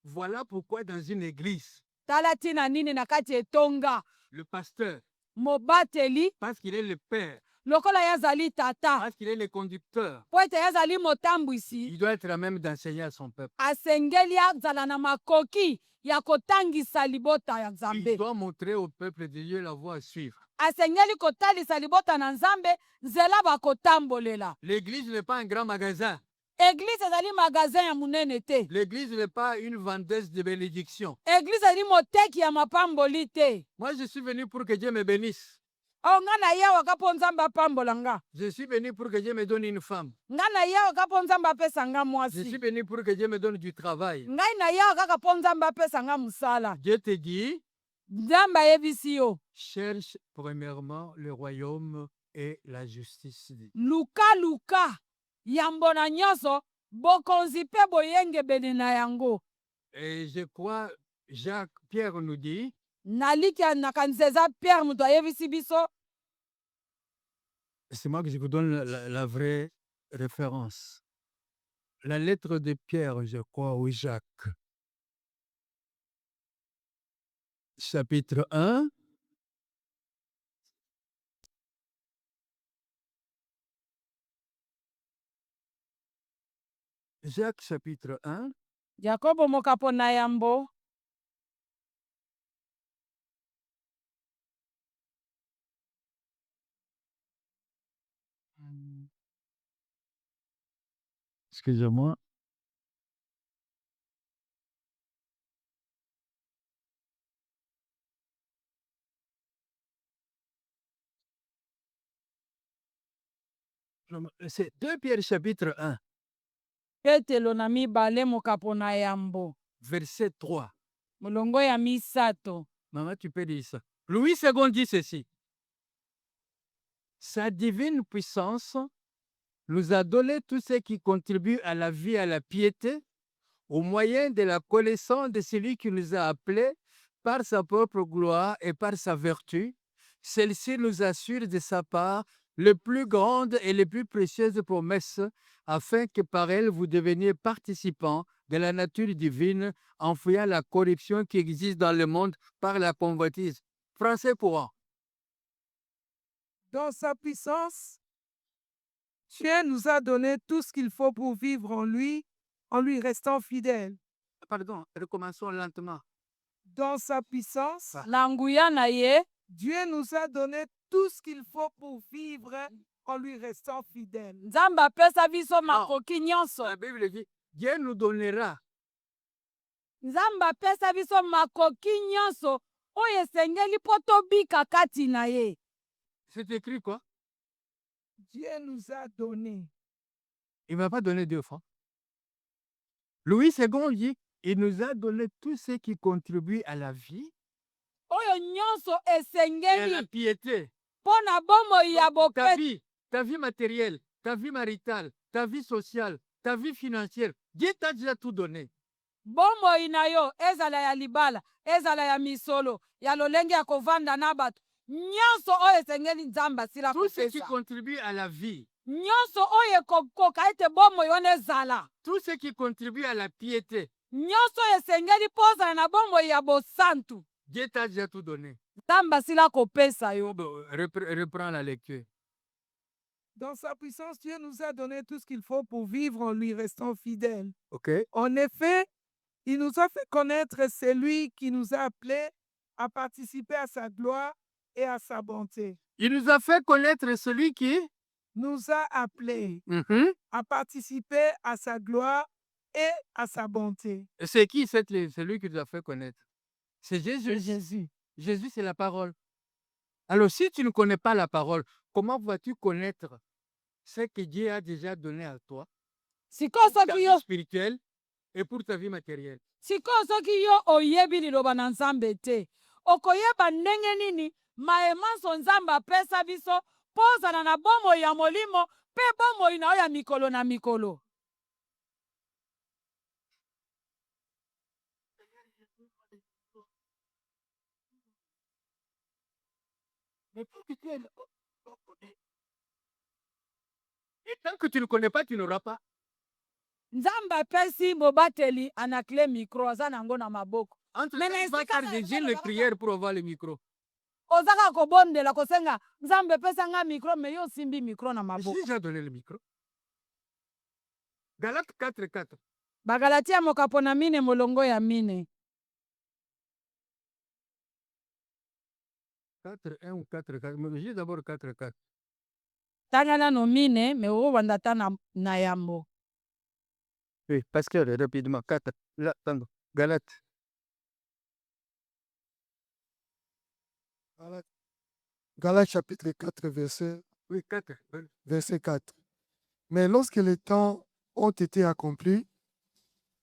Voilà pourquoi dans une église, Tala tina nini na kati etonga, le pasteur, mobateli parce qu'il est le père, lokola yazali tata, parce qu'il est le conducteur, po ete yazali motambwisi, il doit être à même d'enseigner à son peuple. asengeli azala na makoki ya kotangisa libota ya Il Nzambe. doit montrer au peuple de Dieu la voie à suivre. asengeli kotalisa libota na nzambe nzela bakotambolela. L'église n'est pas un grand magasin. Église ezali magasin ya munene te. L'église n'est pas une vendeuse de bénédiction. Église ezali moteki ya mapamboli te. Moi, je suis venu pour que Dieu me bénisse. O nga na yawa kapo nzambe apambola nga. Je suis venu pour que Dieu me donne une femme. Nga na yawa kapo nzambe apesa nga Je mwasi. suis venu pour que Dieu me donne du travail. Ngai na yawa kaka po nzambe apesa nga musala. Dieu te dit, Nzambe ayebisi yo. cherche premièrement le royaume et la justice. Luka yambo na nyonso bokonzi pe boyengebeli na yango. Et je crois, Pierre nous dit, Naliki na kanzeza Pierre muto ayebisi biso. c'est moi que je vous donne la vraie référence. La lettre de Pierre, je crois, ou Jacques. Chapitre 1. Jacques chapitre 1. Jakobo mokapo na yambo. Excusez-moi. C'est 2 Pierre chapitre 1, Petelo na mibale mokapo na yambo. verset 3. Molongo ya misato. Maman, tu peux dire ça. Louis II dit ceci. Sa divine puissance nous a donné tout ce qui contribue à la vie et à la piété, au moyen de la connaissance de celui qui nous a appelés par sa propre gloire et par sa vertu. Celle-ci nous assure de sa part les plus grandes et les plus précieuses promesses, afin que par elles vous deveniez participants de la nature divine, en fuyant la corruption qui existe dans le monde par la convoitise. Français courant. Dans sa puissance, Dieu nous a donné tout ce qu'il faut pour vivre en lui restant fidèle. Pardon, recommençons lentement. Dans sa puissance, Na nguya na ye. Dieu nous a donné tout ce qu'il faut pour vivre en lui restant fidèle. Nzambe apesa biso makoki nyonso. La Bible dit, Dieu nous donnera. Nzambe apesa biso makoki nyonso oyo esengeli po tobika kati na ye. C'est écrit quoi? Dieu nous a donné. Il ne m'a pas donné 2 fois. Louis II dit, il nous a donné tout ce qui contribue à la vie Oyo nyonso et à la esengeli piété. po na bomoi ya Ta bopete. vie matérielle, ta vie maritale, ta vie sociale, ta vie financière. Dieu t'a déjà tout donné. Bomoi na yo ezala ya libala, ezala ya misolo, ya lolenge ya kovanda na bato. Nyonso oyo esengeli Nzambe asila Tout ce qui kopesa. contribue à la vie, Nyonso oyo ekokoka ete bomoi wana ezala. tout ce qui contribue à la piété, Nyonso oyo esengeli po ozala na bomoi ya bosantu. Dieu t'a déjà tout donné. Nzambe asila kopesa yo. Reprends la lecture. Dans sa puissance, Dieu nous a donné tout ce qu'il faut pour vivre en lui restant fidèle. OK? En effet, il nous a fait connaître celui qui nous a appelés à participer à sa gloire et à sa bonté. Il nous a fait connaître celui qui Nous a appelés Mhm. à participer à sa gloire et à sa bonté. C'est qui celui qui nous a fait connaître? C'est Jésus. C'est Jésus. Jésus, c'est la parole. Alors, si tu ne connais pas la parole, comment vas-tu connaître ce que Dieu a déjà donné à toi, Sikoyo ta soki vie yo, spirituelle et pour ta vie matérielle? sikoyo soki yo oyebi liloba na Nzambe te, okoyeba ndenge nini maemanso Nzambe apesa biso po ozala na bomoi ya molimo mpe bomoi na yo ya mikolo na mikolo. Mais pour que tu aies le connaître. Et tant que tu ne connais pas, tu n'auras pas. Nzambe apesi bobateli anakle micro aza nango na maboko. Entre Mais temps, tu vas esika faire na des jeûnes et prières pour avoir le micro. ozaka kobondela kosenga Nzambe pesa nga micro me yo simbi micro na J'ai maboko. déjà donné le micro. Galates 4:4. Bagalatia mokapo na mine molongo ya mine. 4-1 ou 4-4. Mais j'ai d'abord 4-4. tanga nano mine me okobanda ta na yambo. Oui, Pascal, rapidement. 4. Là, attends. Galate. Galates chapitre 4, Oui, 4. verset 4. Mais lorsque les temps ont été accomplis,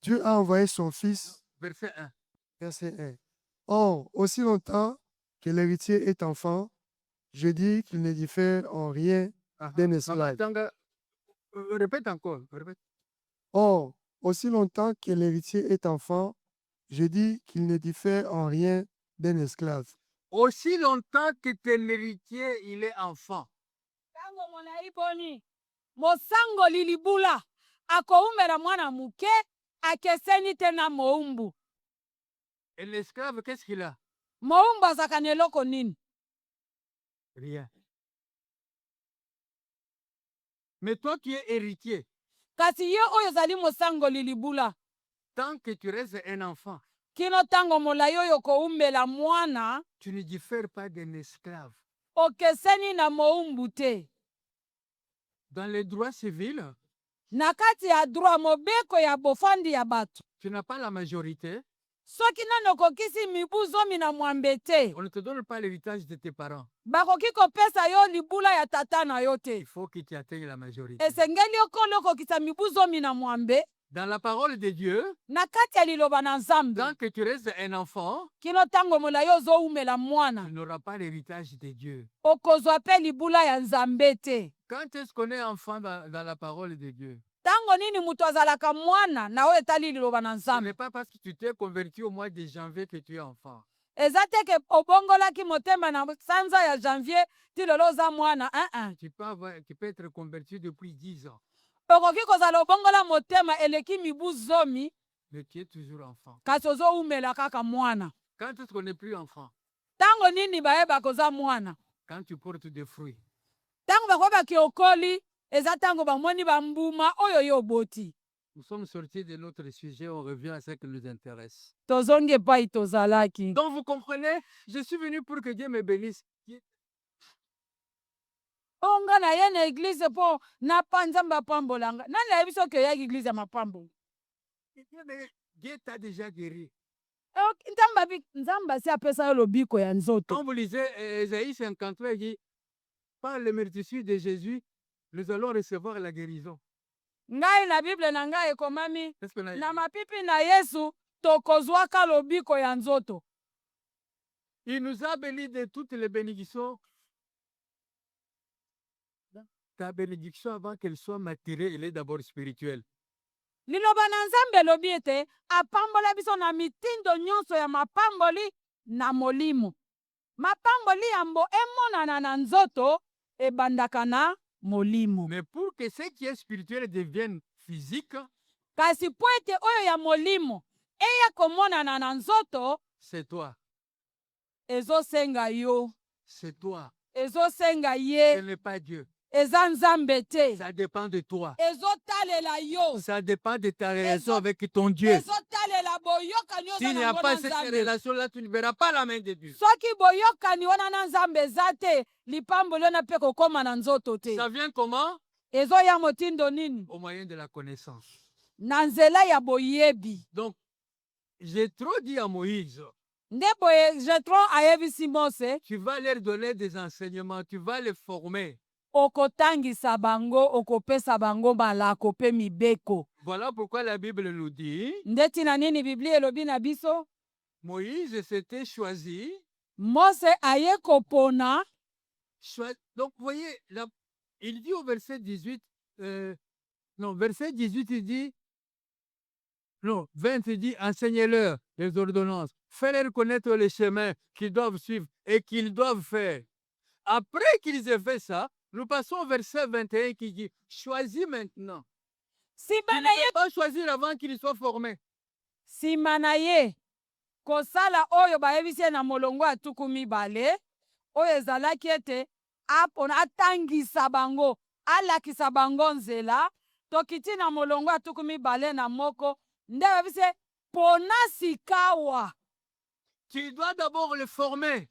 Dieu a envoyé son Fils, Verset 1. verset 1. Or, aussi longtemps que l'héritier est enfant, je dis qu'il ne diffère en rien d'un esclave. Tanga, répète encore. Répète. Or, aussi longtemps que l'héritier est enfant, je dis qu'il ne diffère en rien d'un esclave. Aussi longtemps que ton héritier, il est enfant. Tango molai boni mosangoli libula akoumbela mwana muke akeseni te na moumbu. Et l'esclave, qu'est-ce qu'il a? Moumbu azaka na eloko nini? Rien. Mais toi qui es héritier, Kasi ye oyo ozali mosangoli libula tant que tu restes un enfant, kino tango molai oyo koumbela mwana tu ne diffères pas d'un esclave. okeseni na moumbu te. Dans les droits civils, Na kati ya droit mobeko ya bofandi ya bato, tu n'as pas la majorité. soki nano okokisi mibu 10 te, On ne te donne pas l'héritage de tes parents. bakoki kopesa yo libula ya tata na yo te. Il faut que tu atteignes la majorité. Esengeli okolo okokisa mibu 10 Dans la parole de Dieu, na kati ya liloba na Nzambe, tant que tu restes un enfant, kino tango molai ozoumela tu mwana n'auras pas l'héritage de Dieu. okozwa pe libula ya Nzambe te. Quand est-ce qu'on est enfant dans la parole de Dieu? Tango nini mutu azalaka mwana na oyo etali liloba na Ce Nzambe? n'est pas parce que tu t'es converti au mois de janvier que tu es enfant. Eza te ke obongolaki motema na sanza ya janvier ti lelo oza mwana. Tu peux être converti depuis 10 ans, Okoki kozala obongola motema eleki mibu 10, mais tu es toujours enfant. kasi ozoumela kaka mwana. Quand est-ce qu'on n'est plus enfant? Tango nini bayeba koza mwana? Quand tu portes des fruits. Tango bakoyebaki okoli, eza tango bamoni bambuma oyo yo oboti. Nous sommes sortis de notre sujet, on revient à ce qui nous intéresse. Tozongi epai tozalaki. Donc vous comprenez, je suis venu pour que Dieu me bénisse. Onga na ye na eglise po napa Nzambe apambolanga. Nani ayebi soki oyaki eglise ya mapambo? Dieu t'a déjà guéri. Nzambe asi apesa yo lobiko ya nzoto. Quand vous lisez Ésaïe 53, il dit, par le meurtrissure de Jésus, nous allons recevoir la guérison. Ngai na Bible na ngai ekomami Est-ce qu'on a... na mapipi na Yesu tokozwaka lobiko ya nzoto. Il nous a bénis de toutes les bénédictions. Ta bénédiction, avant qu'elle soit maturée, elle est d'abord spirituelle. Liloba na Nzambe lobi ete apambola biso na mitindo nyonso ya mapamboli na molimo. Mapamboli yambo emonana na nzoto ebandaka na molimo. Mais pour que ce qui est spirituel devienne physique, kasi po ete oyo ya molimo eya komonana na nzoto, c'est toi. Ezosenga yo. C'est toi. Ezosenga ye. Ce n'est pas Dieu. Eza Nzambe te. Ça dépend de toi. Ezotalela yo. Ça dépend de ta relation avec ton Dieu. Ezotalela boyokani oza S'il n'y a pas cette relation-là, tu ne verras pas la main de Dieu. Soki boyokani wana na Nzambe eza te, lipamboli wana pe kokoma na nzoto te. Ça vient comment? Ezoya motindo nini? Au moyen de la connaissance. Na nzela ya boyebi. Donc, j'ai trop dit à Moïse, nde boye Jetro ayebisi Mose, tu vas leur donner des enseignements, tu vas les former. okotangisa bango, okopesa bango malako pe mibeko. Voilà pourquoi la Bible nous dit, Ndeti na nini Biblia elobi na biso? Moïse s'était choisi. Mose aye kopona. Donc, vous voyez, là, il dit au verset 18, verset 18, il dit, non, 20, il dit, enseignez-leur les ordonnances, faites-leur connaître les chemins qu'ils doivent suivre et qu'ils doivent faire. Après qu'ils aient fait ça, nous passons au verset 21 qui dit, choisis maintenant. Tu ne peux pas choisir avant qu'ils soient formés. Simanaye, kosala oyo bayebisi na molongo ya tuku mibale, oyo ezalaki ete apona atangisa bango, alakisa bango nzela, tokiti na molongo ya tuku mibale na moko, nde bayebisi pona sikawa. Tu dois d'abord les former.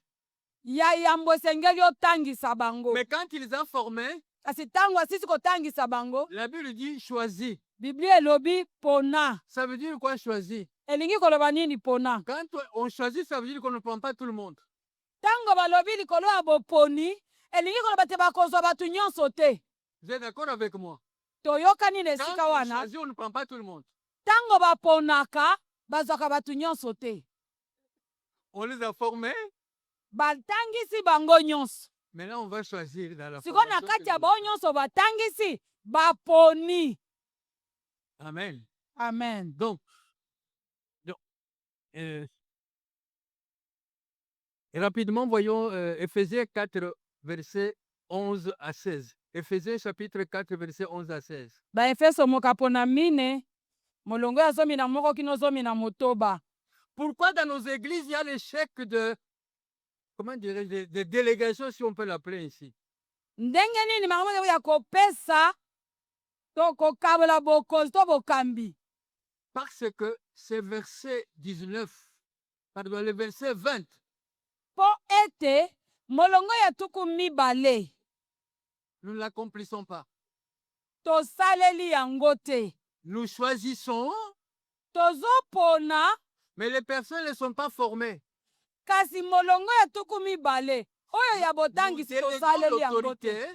ya yambo esengeli otangisa bango. Mais quand ils ont formé, Kasi ntango asisi kotangisa bango, la Bible dit choisi. Biblia elobi pona. Ça veut dire quoi choisi? Elingi koloba nini pona? Quand on choisit, ça veut dire qu'on ne prend pas tout le monde. Ntango balobi likolo ya boponi, elingi koloba te bakozwa bato nyonso te. Vous êtes d'accord avec moi? Toyokani na esika Quand on wana, choisit, on ne prend pas tout le monde. ntango baponaka, bazwaka bato nyonso te. On les a formés. Batangisi bango nyonso. Maintenant, on va choisir dans la Siko na formation kati que ya nous bao nyonso batangisi, baponi. avons. Amen. Amen. Donc, et rapidement, voyons Éphésiens 4, versets 11 à 16. Éphésiens chapitre 4, versets 11 à 16. Baefeso mokapo na mine, molongo ya zomi na moko kino zomi na motoba. Pourquoi dans nos églises, il y a l'échec de, comment dirais-je, de délégation, si on peut l'appeler ici? Ndenge nini makambo ya kopesa to kokabola bokonzi to bokambi? Parce que c'est verset 19, pardon, le verset 20. Po ete molongo ya tuku mibale Nous ne l'accomplissons pas. tosaleli yango te. Nous choisissons, Tozopona, mais les personnes ne sont pas formées. kasi molongo ya tuku mibale oyo ya Nous botangisi déléguons tosaleli yango te. l'autorité.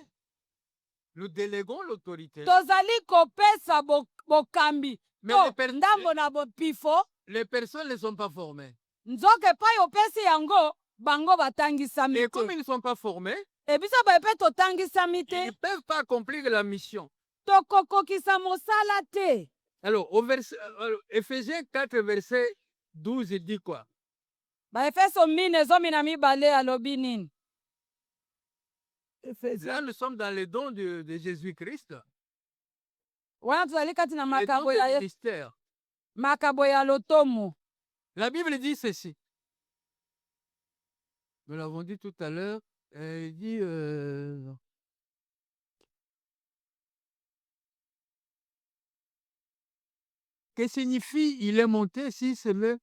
Nous déléguons l'autorité. Tozali kopesa bokambi Mais to ndambo na bopifo, les personnes ne sont pas formées. nzoka epai opesi yango bango batangisami Et comme te. ils ne sont pas formés, Ebiso baepe totangisami ils te, ne peuvent pas accomplir la mission. tokokokisa mosala te. Alors, Éphésiens 4, verset 12, il dit quoi? Baefeso mine zomi na mibale alobi nini? Là, nous sommes dans les dons de Jésus-Christ. Wana tozali kati na Les dons makabo du ya ministère. makabo ya lotomo. La Bible dit ceci. Nous l'avons dit tout à l'heure. Il dit... que signifie il est monté si c'est le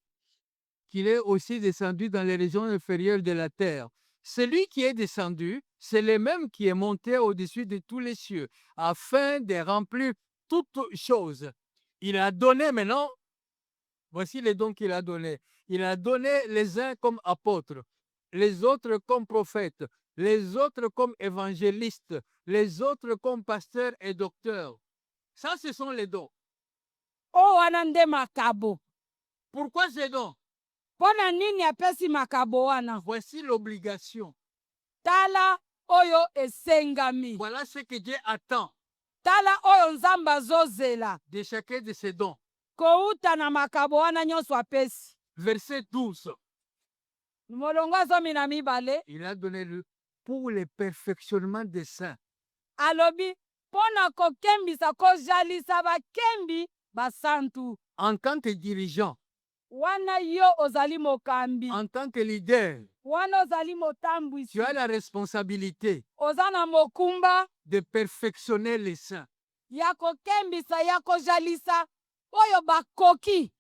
qu'il est aussi descendu dans les régions inférieures de la terre. Celui qui est descendu, c'est le même qui est monté au-dessus de tous les cieux, afin de remplir toutes choses. Il a donné maintenant, voici les dons qu'il a donnés. Il a donné les uns comme apôtres, les autres comme prophètes, les autres comme évangélistes, les autres comme pasteurs et docteurs. Ça, ce sont les dons. O wana nde makabo. Pourquoi ces dons? Pona nini apesi makabo wana? Voici l'obligation. Tala oyo esengami. Voilà ce que Dieu attend Tala oyo nzambe azozela. de chacun de ces dons. Kouta na makabo wana nyonso apesi. Verset 12. Molongo azomi na mibale. Il a donné pour le perfectionnement des saints. Alobi pona kokembisa kojalisa bakembi basantu. En tant que dirigeant, Wana yo ozali mokambi. en tant que leader, Wana ozali motambwisi. tu as la responsabilité Oza na mokumba de perfectionner les saints. ya kokembisa ya kojalisa oyo bakoki.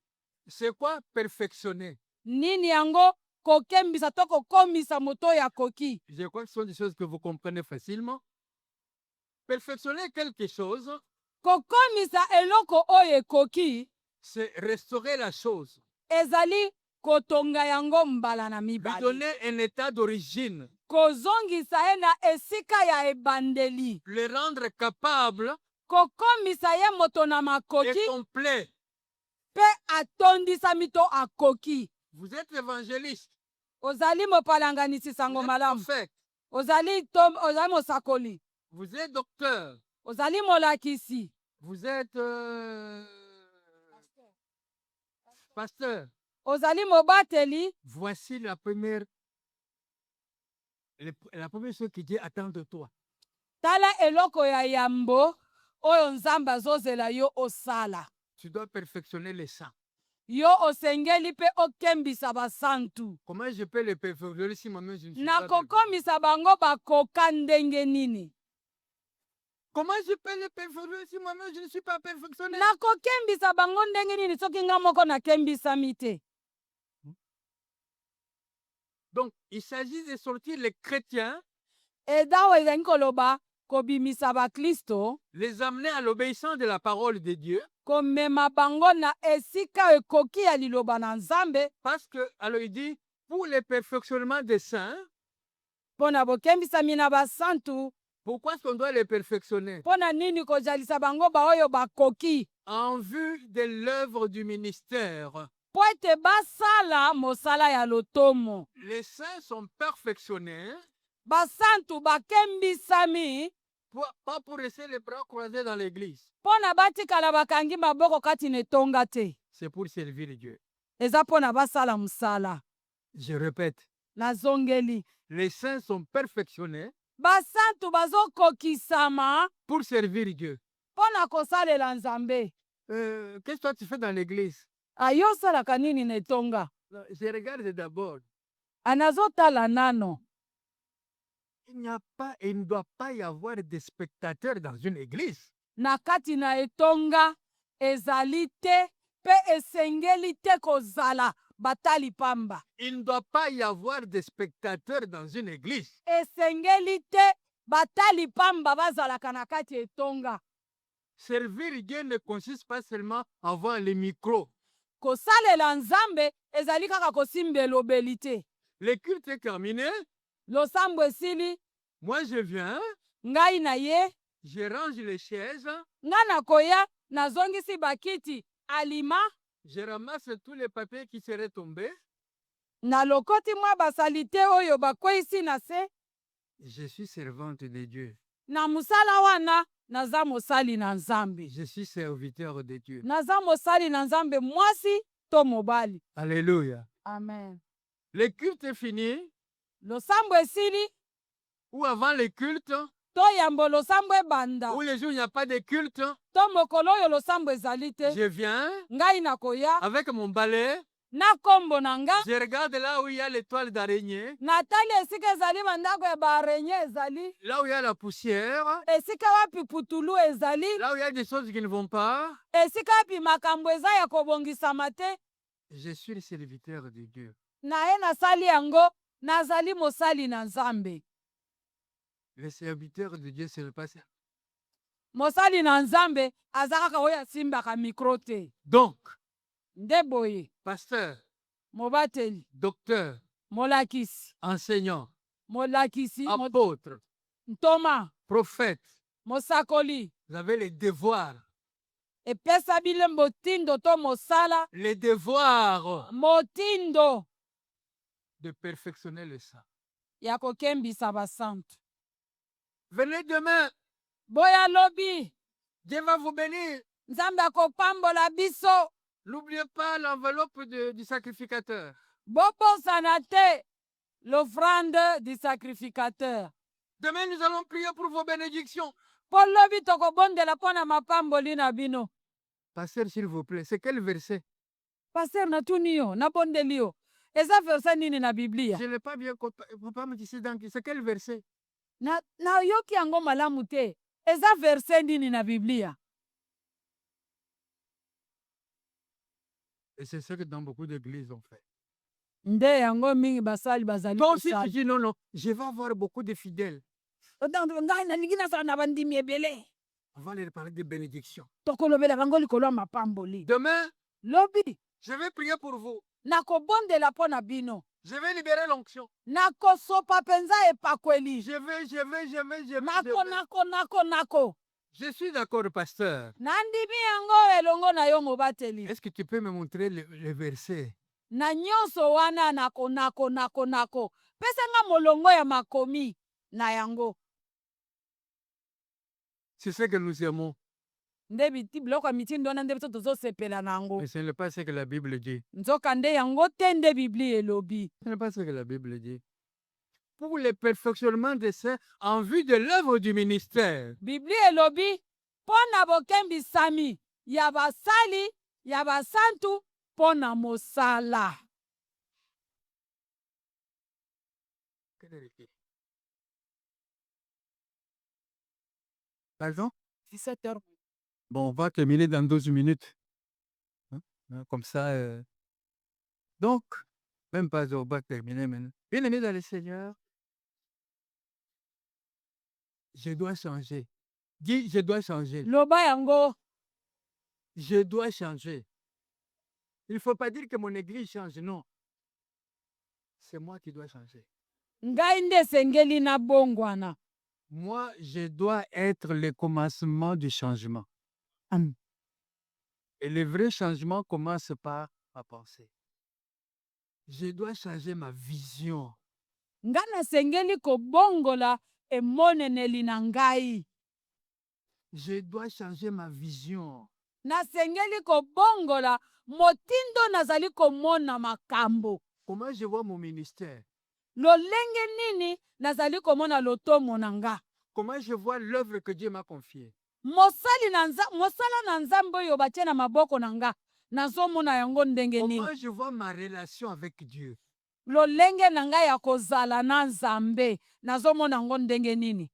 C'est quoi perfectionner? Nini yango kokembisa to kokomisa moto ya koki? Je crois que ce sont des choses que vous comprenez facilement. Perfectionner quelque chose, Kokomisa eloko oyo ekoki c'est restaurer la chose, ezali kotonga yango mbala na lui mibale. donner un état d'origine, Kozongisa ye na esika ya ebandeli. le rendre capable Kokomisa ye moto na et makoki complet. pe atondisa mito akoki. Vous êtes évangéliste, Ozali mopalanganisi sango vous êtes malamu. prophète, Ozali mosakoli. vous êtes docteur, Ozali molakisi. vous êtes pasteur. Ozali mobateli. Voici la première chose que Dieu attend de toi. Tala eloko ya yambo oyo nzambe azozela yo osala. Tu dois perfectionner les saints. Yo osengeli pe okembisa basantu. Comment je peux les perfectionner si moi-même je ne suis pas Na perfectionné? kokomisa bango bakoka ndenge nini? Comment je peux les perfectionner si moi-même je ne suis pas perfectionné? Na kokembisa bango ndenge nini soki nga moko nakembisami te? Donc, il s'agit de sortir les chrétiens, edawa ezali koloba kobimisa baklisto les amener à l'obéissance de la parole de Dieu. komema bango na esika ekoki ya liloba na Nzambe Parce que, alors il dit, pour le perfectionnement des saints, mpo na bokembisami na basantu. pourquoi est-ce qu'on doit les perfectionner? Mpo na nini kojalisa bango baoyo bakoki? En vue de l'œuvre du ministère. Mpo ete basala mosala ya lotomo. Les saints sont perfectionnés, Basantu bakembisami pas pour rester les bras croisés dans l'église. mpo na batikala bakangi maboko kati na etonga te. C'est pour servir Dieu. Eza mpo na basala mosala. Je répète, Nazongeli. les saints sont perfectionnés Basantu bazokokisama pour servir Dieu. mpo na kosalela Nzambe. Qu'est-ce que toi tu fais dans l'église? Ayo osalaka nini na etonga? Je regarde d'abord. Anazotala nano. Il n'y a pas et il ne doit pas y avoir de spectateurs dans une église. Na kati na etonga ezali te pe esengeli te kozala batali pamba. Il ne doit pas y avoir de spectateurs dans une église. Esengeli te batali pamba bazalaka na kati etonga. Servir Dieu ne consiste pas seulement à avoir les micros. Kosalela Nzambe ezali kaka kosimba elobeli te. Le culte est terminé. Losambo esili, Moi, je viens, ngai na ye, je range les chaises, nga nakoya nazongisi bakiti alima, je ramasse tous les papiers qui seraient tombés. na lokoti mwa basalite oyo bakweyisi na se. Je suis servante de Dieu. Na musala wana naza mosali na Nzambe. Je suis serviteur de Dieu. Naza mosali na Nzambe mwasi to mobali. Alléluia. Amen. Le culte est fini, Losambo esili, ou avant le culte, to yambo losambo ebanda, ou les jours où il n'y a pas de culte, to mokolo oyo losambo ezali te. je viens Ngai nakoya avec mon balai, na kombo na nga, je regarde là où il y a l'étoile d'araignée, natali esika ezali bandako ya baaraigne ezali, là où il y a la poussière, esika wapi putulu ezali, là où il y a des choses qui ne vont pas. esika wapi makambo eza ya kobongisama te. Je suis le serviteur de Dieu. Naye nasali yango, nazali mosali na Nzambe. Le serviteur de Dieu, c'est le passé. Mosali na Nzambe aza kaka oyo asimbaka mikro te. Donc, Nde boye, pasteur, mobateli, docteur, molakisi, enseignant, molakisi, apôtre, ntoma, prophète, mosakoli, vous avez les devoirs. epesa bile motindo to mosala, Les devoirs motindo de perfectionner le sang. ya kokembisa basantu. Venez demain, Boya lobi, Dieu va vous bénir. Nzambe akopambola biso, N'oubliez pas l'enveloppe du sacrificateur. bobosana te l'offrande du sacrificateur. Demain, nous allons prier pour vos bénédictions. Po lobi tokobondela mpo na mapamboli na bino. Pasteur, s'il vous plaît, c'est quel verset? Paster natuni yo, nabondeli yo. Eza verset nini na Biblia? Je n'ai pas bien compris. Papa me dit, c'est quel verset? Na yoki yango malamu te. Eza verset nini na Biblia? Et c'est ce que dans beaucoup d'églises on fait. Nde yango mingi basali bazali Toi aussi, tu kosala. dis non, non, je vais avoir beaucoup de fidèles. Ngai nalingi nasala na bandimi ebele. On va leur parler de bénédiction. Tokolobela bango likolo ya mapamboli. Demain, Lobi, je vais prier pour vous. nakobondela mpo na bino. Je vais libérer l'onction. Nakosopa penza epakweli. Je vais. Nako. Je suis d'accord, pasteur. Nandimi yango elongo na yo mobateli. Est-ce que tu peux me montrer le verset? Na nyonso wana nako. Pesa nga molongo ya makomi na yango. C'est ce que nous aimons. Nde biti biloko ya mitindo wana nde biso tozosepela na yango. Mais ce n'est pas ce que la Bible dit. Nzoka nde yango te nde Biblia elobi. Ce n'est pas ce que la Bible dit. Pour le perfectionnement des saints en vue de l'œuvre du ministère. Biblia elobi mpo na bokembisami ya basali ya basantu mpo na mosala. Pardon? 17h. Bon, on va terminer dans 12 minutes. Hein? Comme ça. Donc, même pas, on va terminer maintenant. Bien-aimé dans le Seigneur, je dois changer. Dis, je dois changer. loba yango. Je dois changer. Il ne faut pas dire que mon église change, non. C'est moi qui dois changer. Ngai nde sengeli na bongwana. Moi, je dois être le commencement du changement. Amen. Et le vrai changement commence par ma pensée. Je dois changer ma vision. Nga nasengeli kobongola emoneneli na ngai. Je dois changer ma vision. Nasengeli kobongola motindo nazali komona makambo. Comment je vois mon ministère? Lolenge nini nazali komona lotomo na nga. Comment je vois l'œuvre que Dieu m'a confiée? Mosala na nzambe oyo batie na maboko na nga nazomona yango ndenge nini. Comment je vois ma relation avec Dieu? Lolenge na ngai ya kozala na nzambe nazomona yango ndenge nini.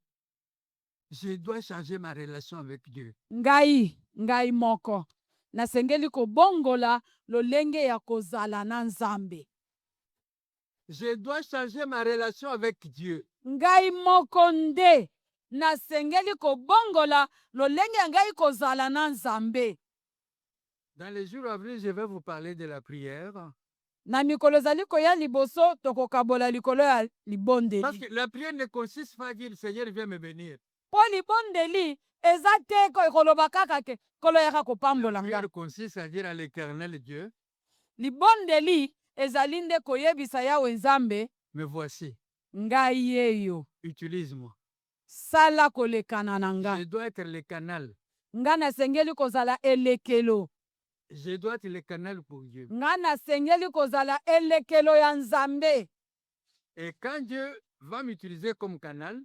Je dois changer ma relation avec Dieu. Ngai moko nasengeli kobongola lolenge ya kozala na nzambe. Je dois changer ma relation avec Dieu. Ngai moko nde nasengeli kobongola lolenge ya ngai kozala na nzambe. Dans les jours à venir, je vais vous parler de la prière. Na mikolo ezali koya liboso tokokabola likolo ya Parce libondeli. que la prière ne consiste pas à dire, Seigneur, viens me bénir. Po libondeli eza te koloba kaka ke kolo yaka kopambola La nga. prière consiste à dire à l'éternel Dieu, Libondeli ezali nde koyebisa yawe nzambe me voici, ngai yeyo utilise-moi. sala kolekana na nga. Je dois être le canal. Nga nasengeli kozala elekelo. Je dois être le canal pour Dieu. Nga nasengeli kozala elekelo ya nzambe. Et quand Dieu va m'utiliser comme canal,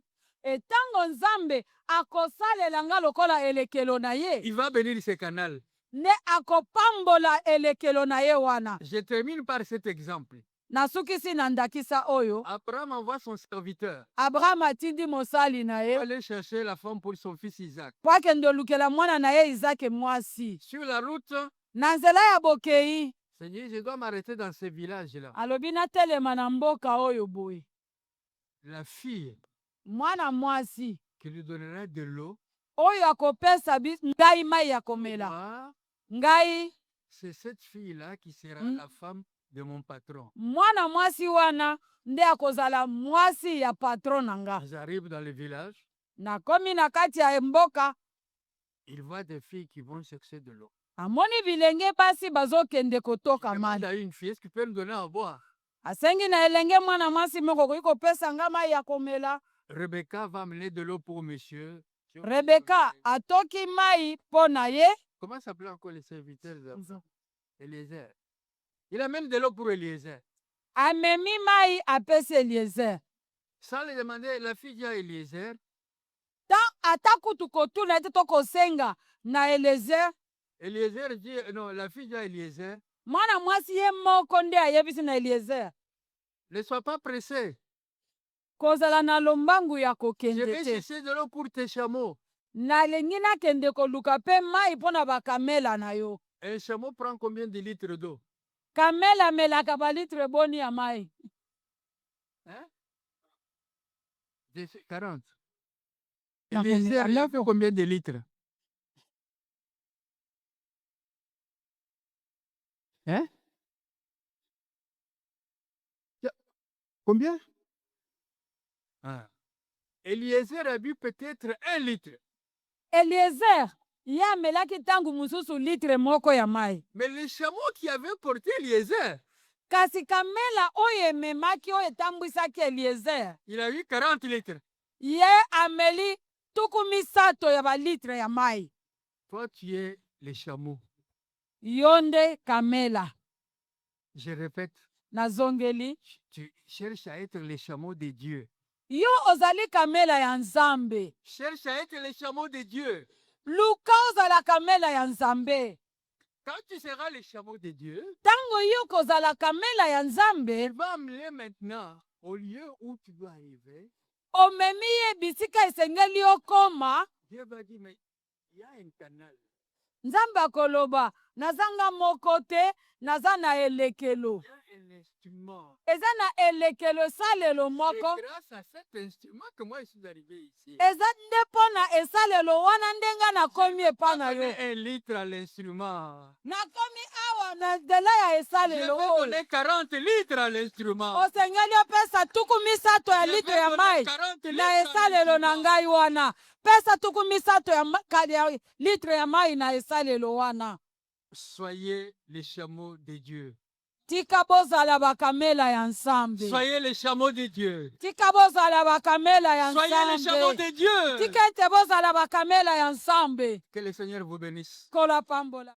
Etango nzambe akosalela nga lokola elekelo na ye, il va bénir ce canal. ne akopambola elekelo na ye wana. Je termine par cet exemple. Nasukisi na ndakisa oyo. Abraham envoie son serviteur Abraham atindi mosali na pour ye aller chercher la femme pour son fils Isaac. po akende olukela mwana na ye Izake mwasi. Sur la route, Na nzela ya bokei Seigneur, je dois m'arrêter dans ce village-là. alobi natelema na mboka oyo boye. La fille Mwana mwasi qui lui donnera de l'eau, oyo akopesa ngai mai ya komela. ah, Ngai c'est cette fille-là qui sera la femme de mon patron. mwana mwasi wana nde akozala mwasi ya patron na nga. J'arrive dans le village, Nakomi na kati ya mboka, il voit des filles qui vont chercher de l'eau. amoni bilenge basi bazokende kotoka Il demande mai. à une fille, est-ce que tu peux nous donner à boire? Asengi na elenge mwana mwasi moko koki kopesa nga mai ya komela. Rebecca va amener de l'eau pour monsieur. Rebeka atoki mai mpo na ye. Comment s'appelle encore les serviteurs d'Abraham? Eliezer. Il amène de l'eau pour Eliezer. Amemi mai apesi Eliezer. Sans le demander, la fille dit à Eliezer, Ata kutu kotuna ete tokosenga na Eliezer. Eliezer dit, non, la fille dit à Eliezer, Mwana mwasi ye moko nde ayebisi na Eliezer. ne sois pas pressé. Kozala na lombangu ya Je kokende vais te. chercher de l'eau pour tes chameaux. Nalingi nakende koluka mpe mai mpo na bakamela na yo. Un chameau prend combien de litres d'eau? Kamela amelaka balitre boni ya mai. Hein? 40. Non, Eliezer, il a fait combien de litres? Hein? Combien? Ah. Eliezer a bu peut-être 1 litre. Eliezer ye amelaki ntango mosusu litre moko ya mai. Mais le chameau qui avait porté Eliezer, Kasi kamela oyo ememaki oyo etambwisaki Eliezer, il a eu 40 litres. ye ameli tuku misato ya balitre ya mai. Toi, tu es le chameau. Yo nde kamela. Je répète, Nazongeli. tu cherches à être le chameau de Dieu. Yo ozali kamela ya nzambe. Cherche à être le chameau de Dieu. Luka ozala kamela ya nzambe. Quand tu seras le chameau de Dieu, Tango yo kozala kamela ya nzambe, il va amener maintenant au lieu où tu dois arriver. omemi ye bisika esengeli okoma. Dieu va dire, mais il y a un canal. Nzambe akoloba nazanga moko te naza na elekelo. Il y un instrument. eza na elekelo esalelo C'est moko grâce à cet instrument que moi je suis arrivé ici. eza nde mpo na esalelo wana nde nga nakomi epa na yo Donner un litre à l'instrument. nakomi awa na nzela ya Je esalelo vais oyo donner 40 litres à l'instrument. osengeli opesa tuku misato ya Je litre vais ya donner mai 40 litres na à esalelo na l'instrument. ngai wana pesa tuku misato ya litre ya mai na esalelo wana Soyez les chameaux de Dieu. tika bozala bakamela ya nsambe Soyez les chameaux de Dieu. tika bozala bakamela ya Soyez les chameaux nsambe de Dieu. tika ete bozala bakamela ya nsambe Que le Seigneur vous bénisse. kola pambola